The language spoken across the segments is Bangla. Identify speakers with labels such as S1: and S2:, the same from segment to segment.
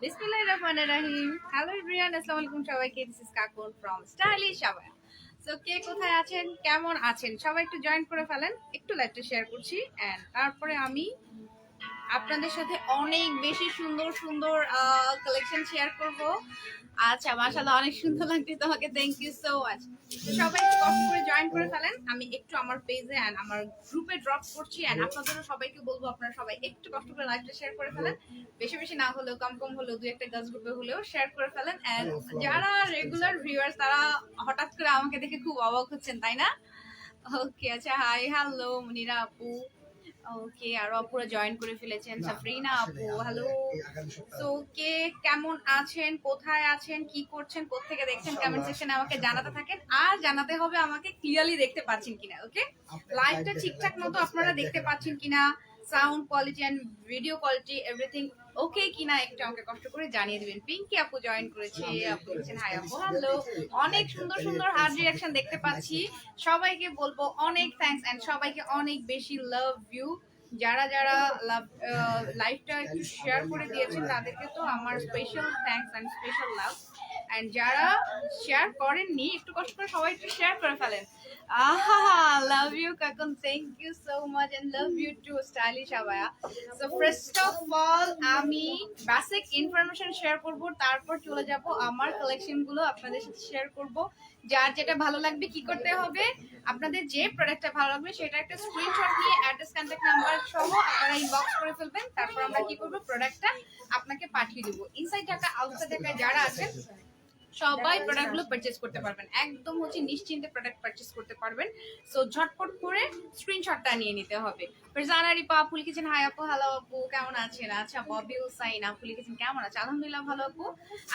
S1: বিসমিল্লাহিররহমানিররহিম। হ্যালো এভরিওয়ান, আসসালামু আলাইকুম সবাইকে। This is Kakon from Stylish Abaya. So কে কোথায় আছেন, কেমন আছেন, সবাই একটু জয়েন করে ফেলেন। একটু লাইভটা শেয়ার করছি এন্ড তারপরে আমি আপনাদের সাথে অনেক বেশি সুন্দর সুন্দর কালেকশন শেয়ার করব। আচ্ছা, মাশাআল্লাহ, অনেক সুন্দর লাগছে তোমাকে, থ্যাংক ইউ সো মাচ। সবাই একটু কষ্ট করে জয়েন করে ফেলেন। আমি একটু আমার পেজে এন্ড আমার গ্রুপে ড্রপ করছি এন্ড আপনাদেরও সবাইকে বলবো আপনারা সবাই একটু কষ্ট করে লাইভটা শেয়ার করে ফেলেন। বেশি বেশি না হলেও, কম কম হলেও, দুই একটা গার্লস গ্রুপে হলেও শেয়ার করে ফেলেন। এন্ড যারা রেগুলার ভিউয়ার্স তারা হঠাৎ করে আমাকে দেখে খুব অবাক হচ্ছেন, তাই না? ওকে, আচ্ছা, হাই, হ্যালো মুনিরা আপু। ওকে, আরো আপুরা জয়েন করে ফেলেছেন। সাফরিনা আপু, হ্যালো। সো কে কেমন আছেন, কোথায় আছেন, কি করছেন, কোত্থেকে দেখছেন, কমেন্ট সেকশনে আমাকে জানাতে থাকেন। আর জানাতে হবে আমাকে ক্লিয়ারলি দেখতে পাচ্ছেন কিনা। ওকে, লাইভটা ঠিকঠাক মতো আপনারা দেখতে পাচ্ছেন কিনা, sound quality and video quality everything okay কিনা একটু আমাকে কষ্ট করে জানিয়ে দিবেন। পিঙ্কি আপু জয়েন করেছে, আপু বলছেন হাই আপু, হ্যালো। অনেক সুন্দর সুন্দর হার্ড রিঅ্যাকশন দেখতে পাচ্ছি। সবাইকে বলবো অনেক থ্যাঙ্কস এন্ড সবাইকে অনেক বেশি লাভ ইউ। যারা যারা লাইভটা একটু শেয়ার করে দিয়েছেন তাদেরকে তো আমার special thanks and special love. And যারা শেয়ার করেননি একটু কষ্ট করে সবাই একটু শেয়ার করে ফেলেন। Love you Kakon, thank you so much and love you too Stylish Abaya. So first of all আমি বেসিক ইনফরমেশন শেয়ার করব, তারপর চলে যাব আমার কালেকশন গুলো আপনাদের সাথে শেয়ার করব। যার যেটা ভালো লাগবে কি করতে হবে, আপনাদের যে প্রোডাক্টটা ভালো লাগবে সেটা একটা স্ক্রিনশট নিয়ে অ্যাড্রেস কন্টাক্ট নাম্বার সহ আপনারা ইনবক্স করে ফেলবেন। তারপর আমরা কি করব, প্রোডাক্টটা আপনাকে পাঠিয়ে দেব। ইনসাইড ঢাকা আউটসাইড ঢাকায় যারা আছেন সবাই প্রোডাক্টগুলো পারচেজ করতে পারবেন, একদম হচ্ছে নিশ্চিন্তে প্রোডাক্ট পারচেজ করতে পারবেন। সো ঝটপট করে স্ক্রিনশটটা নিয়ে নিতে হবে। ফারজানা রিপা আপু লিখেছেন হাই আপু, হ্যালো আপু, কেমন আছেন? আচ্ছা, ববি হুসাইন আপু লিখেছেন কেমন আছে, আলহামদুলিল্লাহ ভালো আপু,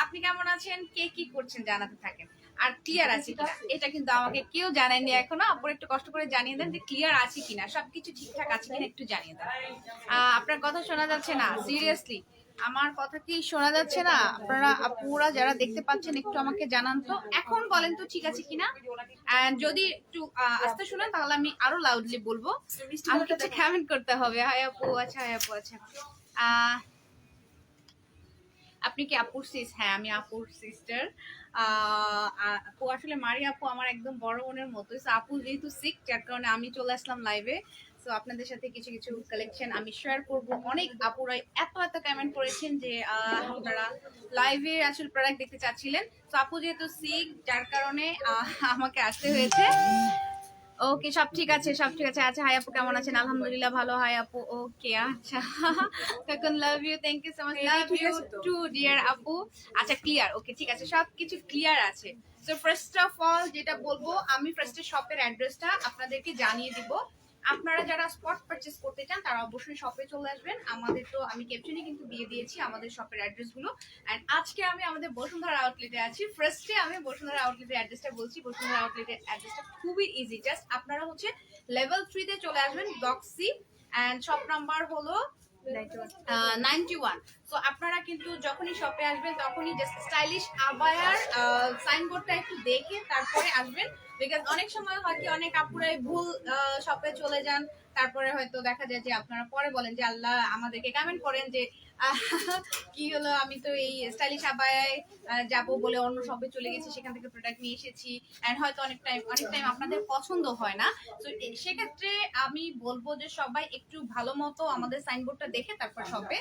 S1: আপনি কেমন আছেন? কে কি করছেন জানাতে থাকেন। আর ক্লিয়ার আছে কিনা এটা কিন্তু আমাকে কেউ জানায়নি এখনো। আপনারা একটু কষ্ট করে জানিয়ে দেন যে ক্লিয়ার আছে কিনা, সবকিছু ঠিকঠাক আছে কিনা একটু জানিয়ে দেন। আপনার কথা শোনা যাচ্ছে না, সিরিয়াসলি আমার কথা কি শোনা যাচ্ছে না? আপনারা আপুরা যারা দেখতে পাচ্ছেন একটু আমাকে জানান তো, এখন বলেন তো ঠিক আছে কিনা। এন্ড যদি একটু আস্তে শুনেন তাহলে আমি আরো লাউডলি বলবো। আমাকে কিছু কমেন্ট করতে হবে। হাই আপু, আচ্ছা, হাই আপু, আচ্ছা। আপনি কি আপুর সিস? হ্যাঁ, আমি আপুর সিস্টার। আপু আসলে মারি আপু আমার একদম বড় বোনের মতো। আপু যেহেতু সিক, যার কারণে আমি চলে আসলাম লাইভে। সো আপনাদের সাথে কিছু কিছু কালেকশন আমি শেয়ার করব। অনেক আপুরাই এত এত কমেন্ট করেছেন যে আপনারা লাইভে আসলে প্রোডাক্ট দেখতে চাচ্ছিলেন। সো আপু যেহেতু সিক, যার কারণে আমাকে আসতে হয়েছে। ওকে, সব ঠিক আছে, সব ঠিক আছে। আচ্ছা, হাই আপু কেমন আছেন? আলহামদুলিল্লাহ ভালো। হাই আপু, ওকে, আচ্ছা। Kakon love you, thank you so much, love you too dear আপু। আচ্ছা, ক্লিয়ার, ওকে, ঠিক আছে, সবকিছু ক্লিয়ার আছে। সো ফার্স্ট অফ অল যেটা বলবো, আমি ফার্স্টে শপের অ্যাড্রেসটা আপনাদেরকে জানিয়ে দিব। আপনারা যারা স্পট পারচেজ করতে চান তারা অবশ্যই শপে চলে আসবেন। আমাদের তো আমি ক্যাপশনে কিন্তু দিয়ে দিয়েছি আমাদের শপের অ্যাড্রেসগুলো। এন্ড আজকে আমি আমাদের বসুন্ধরা আউটলেটে আছি। ফার্স্টে আমি বসুন্ধরা আউটলেটের অ্যাড্রেসটা বলছি। বসুন্ধরা আউটলেটের অ্যাড্রেসটা খুবই ইজি, জাস্ট আপনারা হচ্ছে লেভেল 3 তে চলে আসবেন, block C, and shop number হলো 91। সো আপনারা কিন্তু যখনই শপে আসবেন তখনই জাস্ট স্টাইলিশ আবায়ার সাইনবোর্ডটা একটু দেখে তারপরে আসবেন। বিকজ অনেক সময় হয় কি, অনেক আপুরাই ভুল শপে চলে যান, তারপরে হয়তো দেখা যায় যে আপনারা পরে বলেন যে আল্লাহ, আমাদেরকে কমেন্ট করেন যে কি হলো, আমি তো এই স্টাইলিশ আবায়ায় যাবো বলে অন্য শপে চলে গেছি, সেখান থেকে প্রোডাক্ট নিয়ে এসেছি। এন্ড হয়তো অনেক টাইম আপনাদের পছন্দ হয় না। তো সেক্ষেত্রে আমি বলবো যে সবাই একটু ভালো মতো আমাদের সাইনবোর্ডটা দেখে তারপর শপে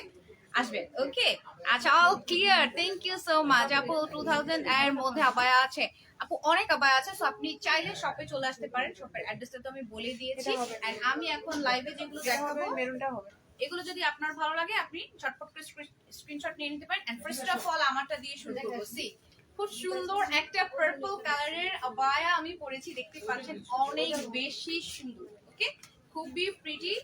S1: আসবেন। ওকে, আচ্ছা, all clear, thank you so much আপু। 2000 এর মধ্যে আবায়া আছে আপু, অনেক আবায়া আছে। সো আপনি চাইলে শপে চলে আসতে পারেন। শপের অ্যাড্রেসটা তো আমি বলে দিয়েছি। এন্ড আমি এখন লাইভে যেগুলো দেখাবো, মেরুনটা হবে, এগুলো যদি আপনার ভালো লাগে আপনি ঝটপট করে স্ক্রিনশট নিয়ে নিতে পারেন। এন্ড ফার্স্ট অফ অল আমারটা দিয়ে শুরু করব। সি, খুব সুন্দর একটা পার্পল কালারের আবায়া আমি পরেছি, দেখতে পাচ্ছেন, অনেক বেশি সুন্দর। ওকে, খুবই প্রিটি।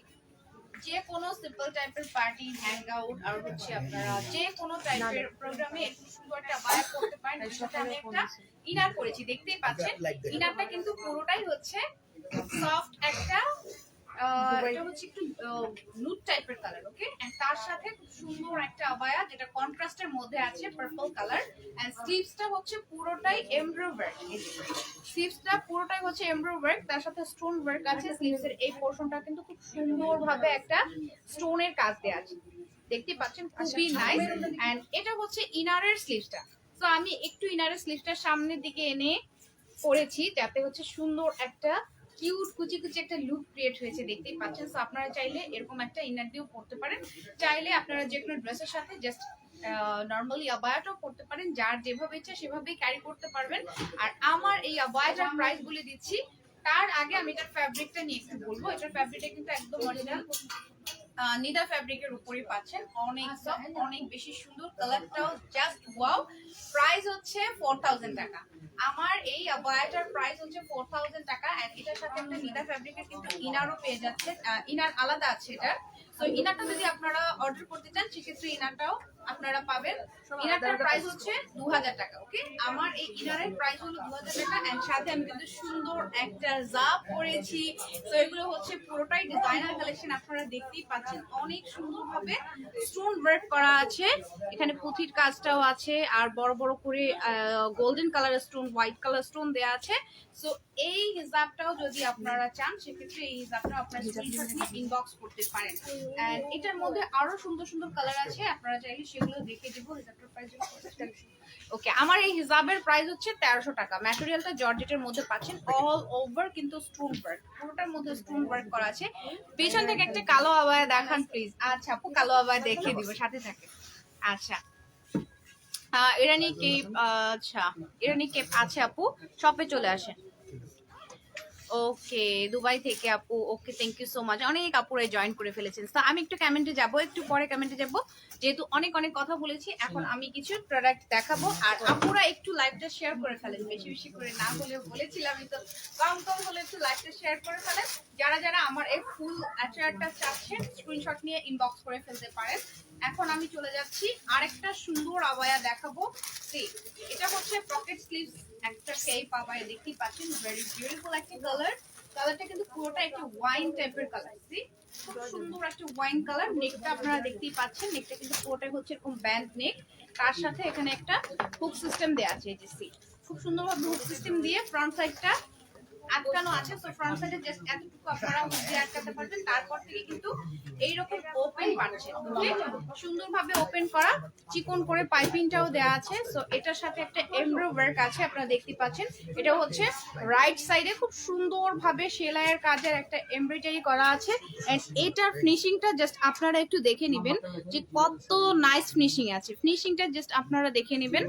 S1: যে কোনো সিম্পল টাইপের পার্টি, হ্যাং আউট, আর হচ্ছে আপনারা যে কোনো টাইপের প্রোগ্রামে একটু সুন্দর একটা আবায়া করতে পারেন। এর সাথে আমি একটা ইনার পরেছি, দেখতেই পাচ্ছেন। ইনারটা কিন্তু পুরোটাই হচ্ছে সফট একটা, এটা হচ্ছে একটু নুড টাইপের কালার। ওকে, এন্ড তার সাথে খুব সুন্দর একটা আবায়া যেটা কন্ট্রাস্টের মধ্যে আছে পার্পল কালার, এন্ড স্লিভসটা হচ্ছে পুরোটাই এমব্রয়ডারি ওয়ার্ক। স্লিভসটা পুরোটাই হচ্ছে এমব্রয়ডারি ওয়ার্ক, তার সাথে স্টোন ওয়ার্ক আছে। স্লিভসের এই পোরশনটা কিন্তু খুব সুন্দরভাবে একটা স্টোনের কাজ দেওয়া আছে, দেখতে পাচ্ছেন, খুবই নাইস। এন্ড এটা হচ্ছে ইনারের স্লিভসটা। সো আমি একটু ইনারের স্লিভসটা সামনের দিকে এনে পরেছি যাতে হচ্ছে সুন্দর একটা কিউট কুচি কুচি একটা লুক ক্রিয়েট হয়েছে, দেখতেই পাচ্ছেন। সো আপনারা চাইলে এরকম একটা ইনার দিয়েও পরতে পারেন, চাইলে আপনারা যে কোনো ড্রেসের সাথে জাস্ট নর্মালি আবায়াটাও পরতে পারেন, যার যেভাবে ইচ্ছা সেভাবেই ক্যারি করতে পারবেন। আর আমার এই আবায়াটার প্রাইস বলে দিচ্ছি, তার আগে আমি এটার ফ্যাব্রিকটা নিয়ে একটু বলবো। এটার ফ্যাব্রিকটা কিন্তু একদম অরিজিনাল নিদা ফ্যাব্রিকের উপরই পাচ্ছেন, অনেক সফট, অনেক বেশি সুন্দর, কালারটাও জাস্ট ওয়াও। প্রাইস হচ্ছে 4000 টাকা। আমার এই আবায়াটার প্রাইস হচ্ছে 4000 টাকা। এন্ড এটার সাথে একটা নিদা ফ্যাব্রিকের কিন্তু ইনারও পেয়ে যাচ্ছে, ইনার আলাদা আছে এটার। তো ইনারটা যদি আপনারা অর্ডার করতে চান সেক্ষেত্রে ইনারটাও আপনারা পাবেন। ইনারটার প্রাইস হচ্ছে 2000 টাকা। ওকে, আমার এই ইনারের প্রাইস হলো 2000 টাকা। এন্ড সাথে আমি কিন্তু সুন্দর একটা জাপ পরেছি। তো এগুলো হচ্ছে পুরোটাই ডিজাইনার কালেকশন, আপনারা দেখতেই পাচ্ছেন, অনেক সুন্দরভাবে স্টোন ওয়ার্ক করা আছে। এখানে পুঁথির কাজটাও আছে, আর বড় বড় করে golden colour stone, white colour stone দেওয়া আছে। সো এই হিজাবটাও যদি আপনারা চান সেক্ষেত্রে এই হিজাবটা আপনারা স্ক্রিনশট নিয়ে ইনবক্স করতে পারেন। এন্ড এটার মধ্যে আরো সুন্দর সুন্দর কালার আছে, আপনারা চাইলে সেগুলো দেখে দেবো। হিজাবটার প্রাইস ওকে, আমার এই হিজাবের প্রাইস হচ্ছে 1300 টাকা। ম্যাটেরিয়ালটা জর্জেটের মধ্যে পাচ্ছেন, অল ওভার কিন্তু স্টোন ওয়ার্ক, পুরোটার মধ্যে স্টোন ওয়ার্ক করা আছে। পেছন থেকে একটা কালো আবায়া দেখান প্লিজ। আচ্ছা আপু, কালো আবায়া দেখিয়ে দিব, সাথে থাকে। আচ্ছা ইরানি কেপ, আচ্ছা ইরানি কেপ আছে আপু, শপে চলে আসেন। ওকে, দুবাই থেকে আপু, okay thank you so much. অনেক আপুরাই জয়েন করে ফেলেছেন। তো আমি একটু কমেন্টে যাব, একটু পরে কমেন্টে যাব, যেহেতু অনেক অনেক কথা বলেছি। এখন আমি কিছু প্রোডাক্ট দেখাবো, আর আপুরা একটু লাইভটা শেয়ার করে ফেলেন, বেশি বেশি করে না হলেও বলেছিলামই তো, কম কম হলে একটু লাইভটা শেয়ার করে ফেলেন। যারা যারা আমার এই ফুল অ্যাটায়ারটা চাচ্ছেন স্ক্রিনশট নিয়ে ইনবক্স করে ফেলতে পারেন। এখন আমি চলে যাচ্ছি আরেকটা সুন্দর আবায়া দেখাবো। এটা হচ্ছে পকেট স্লিভস একটা কেপ আবায়া, দেখতেই পাচ্ছেন, ভেরি বিউটিফুল একটা কালার। কালারটা কিন্তু পুরোটা একটা ওয়াইন টাইপের কালার, খুব সুন্দর একটা ওয়াইন কালার। নেকটা আপনারা দেখতেই পাচ্ছেন, নেকটা কিন্তু পুরোটাই হচ্ছে এরকম ব্যান্ড নেক, তার সাথে এখানে একটা হুক সিস্টেম দেওয়া আছে। এই যে খুব সুন্দরভাবে হুক সিস্টেম দিয়ে ফ্রন্ট সাইডটা আটকানো আছে। তো ফ্রন্ট সাইডে জাস্ট এতটুকু আপনারা হুক দিয়ে আটকাতে পারবেন, তারপর থেকে কিন্তু এইরকম ওপেন পাচ্ছেন, সুন্দরভাবে ওপেন করা, চিকন করে পাইপিংটাও দেওয়া আছে। সো এটার সাথে একটা এমব্রয়ডারি ওয়ার্ক আছে, আপনারা দেখতে পাচ্ছেন। এটা হচ্ছে রাইট সাইডে খুব সুন্দরভাবে সেলাইয়ের কাজের একটা এমব্রয়ডারি করা আছে। এন্ড এটার ফিনিশিংটা জাস্ট আপনারা একটু দেখে নেবেন যে কত নাইস ফিনিশিং আছে। ফিনিশিংটা জাস্ট আপনারা দেখে নেবেন,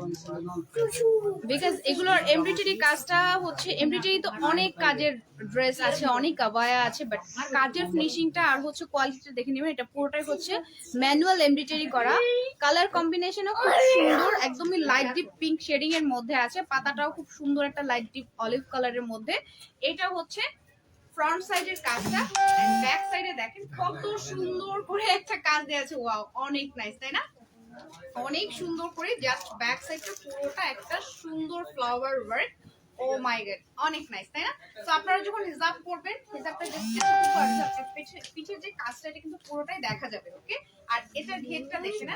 S1: বিকজ এগুলোর এমব্রয়ডারি কাজটা হচ্ছে, এমব্রয়ডারি তো অনেক কাজের ড্রেস আছে, অনেক আবায়া আছে, বাট কাজের ফিনিশিংটা আর হচ্ছে কোয়ালিটিটা দেখে নেবেন। এটা পুরোটাই হচ্ছে ম্যানুয়াল এমব্রয়ডারি করা, কালার কম্বিনেশনও খুব সুন্দর, একদমই লাইট ডিপ পিঙ্ক শেডিং এর মধ্যে আছে। পাতাটাও খুব সুন্দর একটা লাইট ডিপ অলিভ কালারের মধ্যে। এটা হচ্ছে ফ্রন্ট সাইডের কাজটা, ব্যাক সাইডে দেখেন কত সুন্দর করে একটা কাজ দেওয়া আছে। ওয়াও, অনেক নাইস, তাই না? অনেক সুন্দর করে জাস্ট ব্যাক সাইডটা পুরোটা একটা সুন্দর flower work. O my god, অনেক নাইস, তাই না? তো আপনারা যখন হিজাব পরবেন, হিজাবটা পিঠের যে কাজটা এটা কিন্তু পুরোটাই দেখা যাবে। ওকে, আর এটার ঘেরটা দেখে না,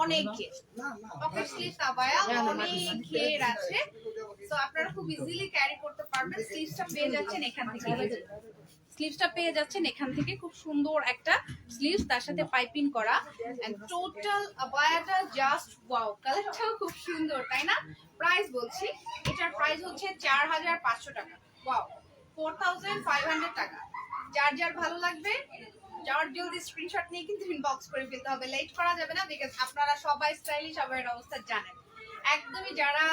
S1: অনেক ঘের, পকেট স্লিভস আবায়া, অনেক ঘের আছে। তো আপনারা খুব ইজিলি ক্যারি করতে পারবেন। স্লিভসটা পেয়ে যাচ্ছেন এখান থেকে, স্লিভসটা পেয়ে যাচ্ছেন এখান থেকে, খুব সুন্দর একটা স্লিভস, তার সাথে পাইপিং করা। এন্ড টোটাল আবায়াটা জাস্ট ওয়াও, কালারটাও খুব সুন্দর, তাই না? প্রাইস বলছি, এটার প্রাইস হচ্ছে 4500 টাকা। ওয়াও, 4500 টাকা। যার যার ভালো লাগবে যার জলদি স্ক্রিনশট নিয়ে কিন্তু ইনবক্স করে ফেলতে হবে, লেট করা যাবে না, বিকজ আপনারা সবাই স্টাইলিশ সবাইয়ের অবস্থা জানেন। একদমই যারা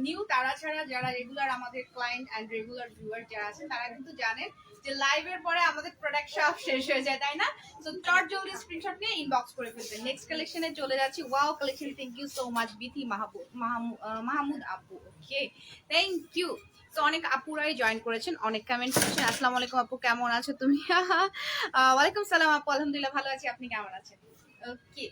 S1: নিউ তারা ছাড়া যারা রেগুলার আমাদের ক্লায়েন্ট এন্ড রেগুলার ভিউয়ার যারা আছেন তারা কিন্তু জানেন যে লাইভের পরে আমাদের প্রোডাক্ট সব শেষ হয়ে যায়, তাই না? সো চট জলদি স্ক্রিনশট নিয়ে ইনবক্স করে ফেলবেন। নেক্সট কালেকশনে চলে যাচ্ছি। Wow collection, thank you so much Bithi Mahmud আপু, ওকে থ্যাংক ইউ। তো অনেক আপুরাই জয়েন করেছেন, অনেক কমেন্ট করেছেন। আসসালামু আলাইকুম আপু, কেমন আছো তুমি? ওয়ালাইকুম সালাম আপু, আলহামদুলিল্লাহ ভালো আছি, আপনি কেমন আছেন? ওকে,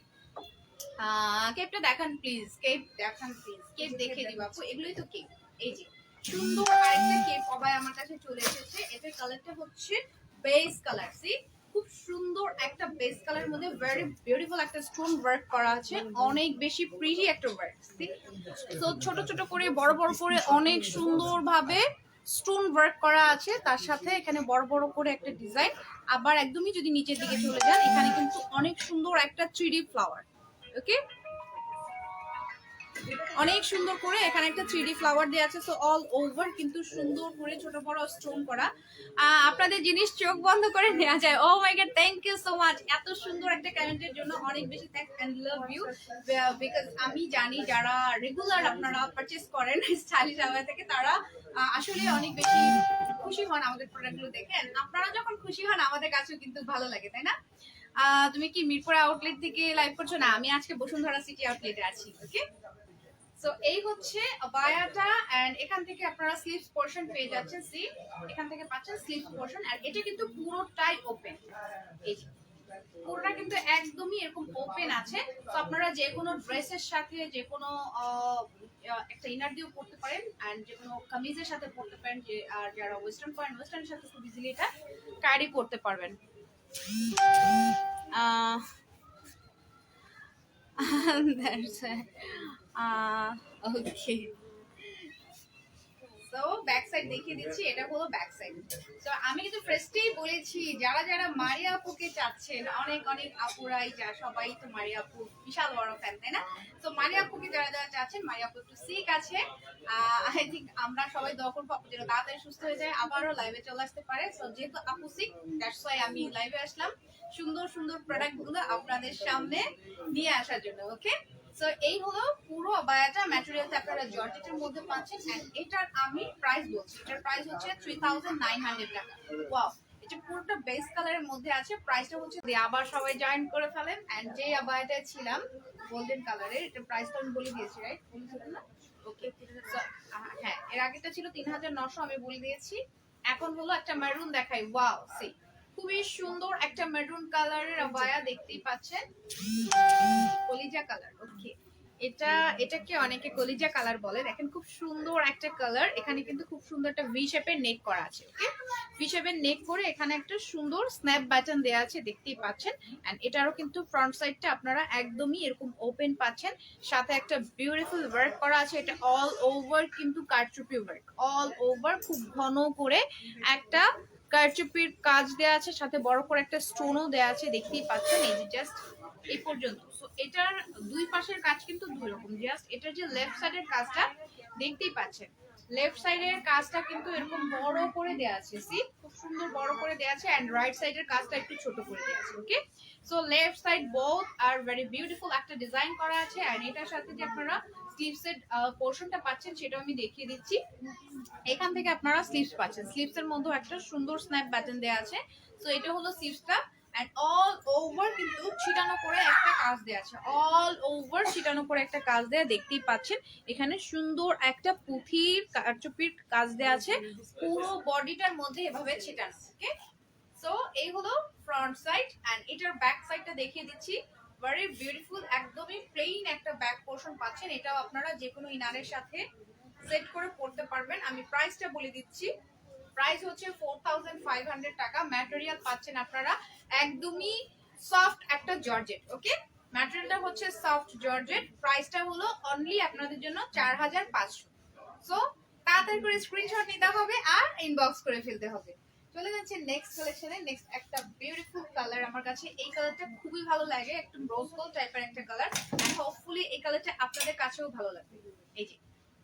S1: কেপটা দেখান প্লিজ, কেপ দেখান প্লিজ, কেপ দেখে দিব আপু, এগুলোই তো কেপ। এই যে সুন্দর আরেকটা কেপ অবাই আমার কাছে চলে এসেছে। এটার কালারটা হচ্ছে বেজ কালার, সি খুব সুন্দর একটা বেস কালারের মধ্যে ভেরি বিউটিফুল একটা স্টোন ওয়ার্ক করা আছে, অনেক বেশি প্রিটি একটা ওয়ার্ক। তো ছোট ছোট করে বড় বড় করে অনেক সুন্দর ভাবে স্টোন ওয়ার্ক করা আছে, তার সাথে এখানে বড় বড় করে একটা ডিজাইন। আবার একদমই যদি নিচের দিকে চলে যান, এখানে কিন্তু অনেক সুন্দর একটা 3D ফ্লাওয়ার। ওকে, অনেক সুন্দর করে এখানে একটা 3D ফ্লাওয়ার দেওয়া আছে। সো অল ওভার কিন্তু সুন্দর করে ছোট বড় স্টোন করা। আপনাদের জিনিস চোখ বন্ধ করে নেওয়া যায়। Oh my god, thank you so much এত সুন্দর একটা কমেন্টের জন্য, অনেক বেশি thanks and love you. Because আমি জানি যারা রেগুলার আপনারা পারচেজ করেন স্টাইলিশ আওয়ার থেকে, তারা আসলে অনেক বেশি খুশি হন আমাদের প্রোডাক্টগুলো দেখে। আপনারা যখন খুশি হন আমাদের কাছেও কিন্তু ভালো লাগে, তাই না? তুমি কি মিরপুর আউটলেট থেকে লাইভ করছো? না, আমি আজকে বসুন্ধরা সিটি আউটলেটে আছি। ওকে, সো এই হচ্ছে আবায়াটা, এন্ড এখান থেকে আপনারা স্লিভস পোরশন পেয়ে যাচ্ছেন। সি, এখান থেকে পাচ্ছেন স্লিভস পোরশন, আর এটা কিন্তু পুরোটাই ওপেন। এই যে পুরোটা কিন্তু একদমই এরকম ওপেন আছে। তো আপনারা যে কোনো ড্রেসের সাথে, যে কোনো একটা ইনার দিয়েও পরতে পারেন, এন্ড যে কোনো কামিজের সাথে পরতে পারেন। যে আর যারা ওয়েস্টার্ন পরেন, ওয়েস্টার্নের সাথে খুব ইজিলি এটা ক্যারি করতে পারবেন। ওকে, তো ব্যাক সাইড দেখিয়ে দিচ্ছি, এটা হলো ব্যাক সাইড। তো আমি কিন্তু ফার্স্টেই বলেছি, যারা যারা মারিয়া আপুকে চাচ্ছেন, অনেক অনেক আপুরাই, যা সবাই তো মারিয়া আপু বিশাল বড় ফ্যান, তাই না? তো মারিয়া আপুকে যারা যারা চাচ্ছেন, মারিয়া আপু একটু সিক আছে। আই থিঙ্ক আমরা সবাই দোয়া করবো আপু যেন তাড়াতাড়ি সুস্থ হয়ে যায়, আবারও লাইভে চলে আসতে পারে। তো যেহেতু আপু সিক, দ্যাটস ওয়াই আমি লাইভে আসলাম সুন্দর সুন্দর প্রোডাক্ট গুলো আপনাদের সামনে নিয়ে আসার জন্য। ওকে, সো এই হলো পুরো আবায়াটা। ম্যাটেরিয়ালটা আপনারা জর্জেটের মধ্যে পাচ্ছেন, এন্ড এটার আমি প্রাইস বলছি, এটার প্রাইস হচ্ছে 3900 টাকা। ওয়াও, এটা পুরোটা বেস কালারের মধ্যে আছে। প্রাইসটা হচ্ছে, আবার সবাই জয়েন করে ফেলেন। এন্ড যে আবায়াটায় ছিলাম গোল্ডেন কালারের, এটা প্রাইসটা আমি বলে দিয়েছি, রাইট? বলেছিলাম না? ওকে, হ্যাঁ, এর আগেটা ছিল 3900, আমি বলে দিয়েছি। এখন হলো একটা মেরুন দেখাই। ওয়াও, সি, খুবই সুন্দর একটা মেরুন কালারের আবায়া দেখতেই পাচ্ছেন, কলিজা কালার। ওকে, এটাকে অনেকে কলিজা কালার বলে। দেখেন খুব সুন্দর একটা কালার। এখানে কিন্তু খুব সুন্দর একটা ভি শেপের নেক করা আছে। ওকে, ভি শেপের নেক করে এখানে একটা সুন্দর স্ন্যাপ বাটন দেওয়া আছে, দেখতেই পাচ্ছেন। এন্ড এটারও কিন্তু ফ্রন্ট সাইডটা আপনারা একদমই এরকম ওপেন পাচ্ছেন, সাথে একটা বিউটিফুল ওয়ার্ক করা আছে। এটা অল ওভার কিন্তু কারচুপি ওয়ার্ক, অল ওভার খুব ঘন করে একটা কারচুপির কাজ দেওয়া আছে, সাথে বড় করে একটা স্টোনও দেওয়া আছে, দেখতেই পাচ্ছেন। এই যে জাস্ট এই পর্যন্ত। সো এটার দুই পাশের কাজ কিন্তু দুই রকম। জাস্ট এটার যে লেফট সাইডের কাজটা দেখতেই পাচ্ছেন, লেফট সাইডের কাজটা কিন্তু এরকম বড় করে দেওয়া আছে। সি, খুব সুন্দর বড় করে দেওয়া আছে, এন্ড রাইট সাইডের কাজটা একটু ছোট করে দেওয়া আছে। Okay, so left side both আর ভেরি বিউটিফুল একটা ডিজাইন করা আছে। এন্ড এটার সাথে যে আপনারা স্লিভসের পোরশনটা পাচ্ছেন সেটাও আমি দেখিয়ে দিচ্ছি। এখান থেকে আপনারা স্লিভস পাচ্ছেন, স্লিভসের মধ্যে একটা সুন্দর স্ন্যাপ বাটন দেওয়া আছে। সো এটা হলো স্লিভসটা, এন্ড অল ওভার কিন্তু ছিটানো করে একটা কাজ দেওয়া আছে, অল ওভার ছিটানো করে একটা কাজ দেওয়া, দেখতেই পাচ্ছেন। এখানে সুন্দর একটা পুঁথির কারচুপির কাজ দেওয়া আছে পুরো বডিটার মধ্যে এভাবে ছিটানো। ওকে, সো এই হলো ফ্রন্ট সাইড, এন্ড এটার ব্যাক সাইডটা দেখিয়ে দিচ্ছি। ভেরি বিউটিফুল, একদমই প্লেইন একটা ব্যাক পোর্শন পাচ্ছেন। এটাও আপনারা যে কোনো ইনারের সাথে সেট করে পড়তে পারবেন। আমি প্রাইসটা বলে দিচ্ছি, প্রাইস হচ্ছে 4500 টাকা। ম্যাটেরিয়াল পাচ্ছেন আপনারা একদমই সফট একটা জর্জেট। ওকে, ম্যাটেরিয়ালটা হচ্ছে সফট জর্জেট। প্রাইসটা হলো অনলি আপনাদের জন্য 4500। সো তাড়াতাড়ি করে স্ক্রিনশট নিতে হবে আর ইনবক্স করে ফেলতে হবে। চলে যাচ্ছে নেক্সট কালেকশনে। নেক্সট একটা বিউটিফুল কালার, আমার কাছে এই কালারটা খুবই ভালো লাগে, একটু রোজ গোল্ড টাইপের একটা কালার, এন্ড হোপফুলি এই কালারটা আপনাদের কাছেও ভালো লাগবে। এই যে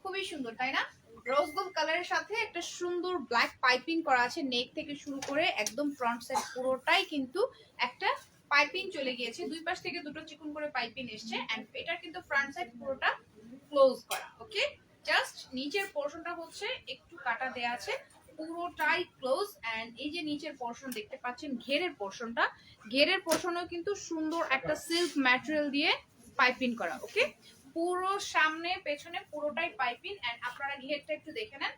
S1: খুবই সুন্দর, তাই না? রোজ গোল্ড কালারের সাথে একটা সুন্দর ব্ল্যাক পাইপিং করা আছে, নেক থেকে শুরু করে একদম ফ্রন্ট সাইড পুরোটাই কিন্তু একটা পাইপিং চলে গিয়েছে, দুই পাশ থেকে দুটো চিকন করে পাইপিং এসছে। এন্ড এটার কিন্তু ফ্রন্ট সাইড পুরোটা ক্লোজ করা। ওকে, জাস্ট নিচের পোরশনটা হচ্ছে একটু কাটা দেয়া আছে, পুরোটাই ক্লোজ। এন্ড এই যে নিচের পোরশন দেখতে পাচ্ছেন, ঘেরের পোরশনটা, ঘেরের পোরশনও কিন্তু সুন্দর একটা সিল্ক ম্যাটেরিয়াল দিয়ে পাইপিং করা। ওকে, পুরো সামনে পেছনে পুরোটাই পাইপিং। এন্ড আপনারা ঘেরটা একটু দেখে নেন,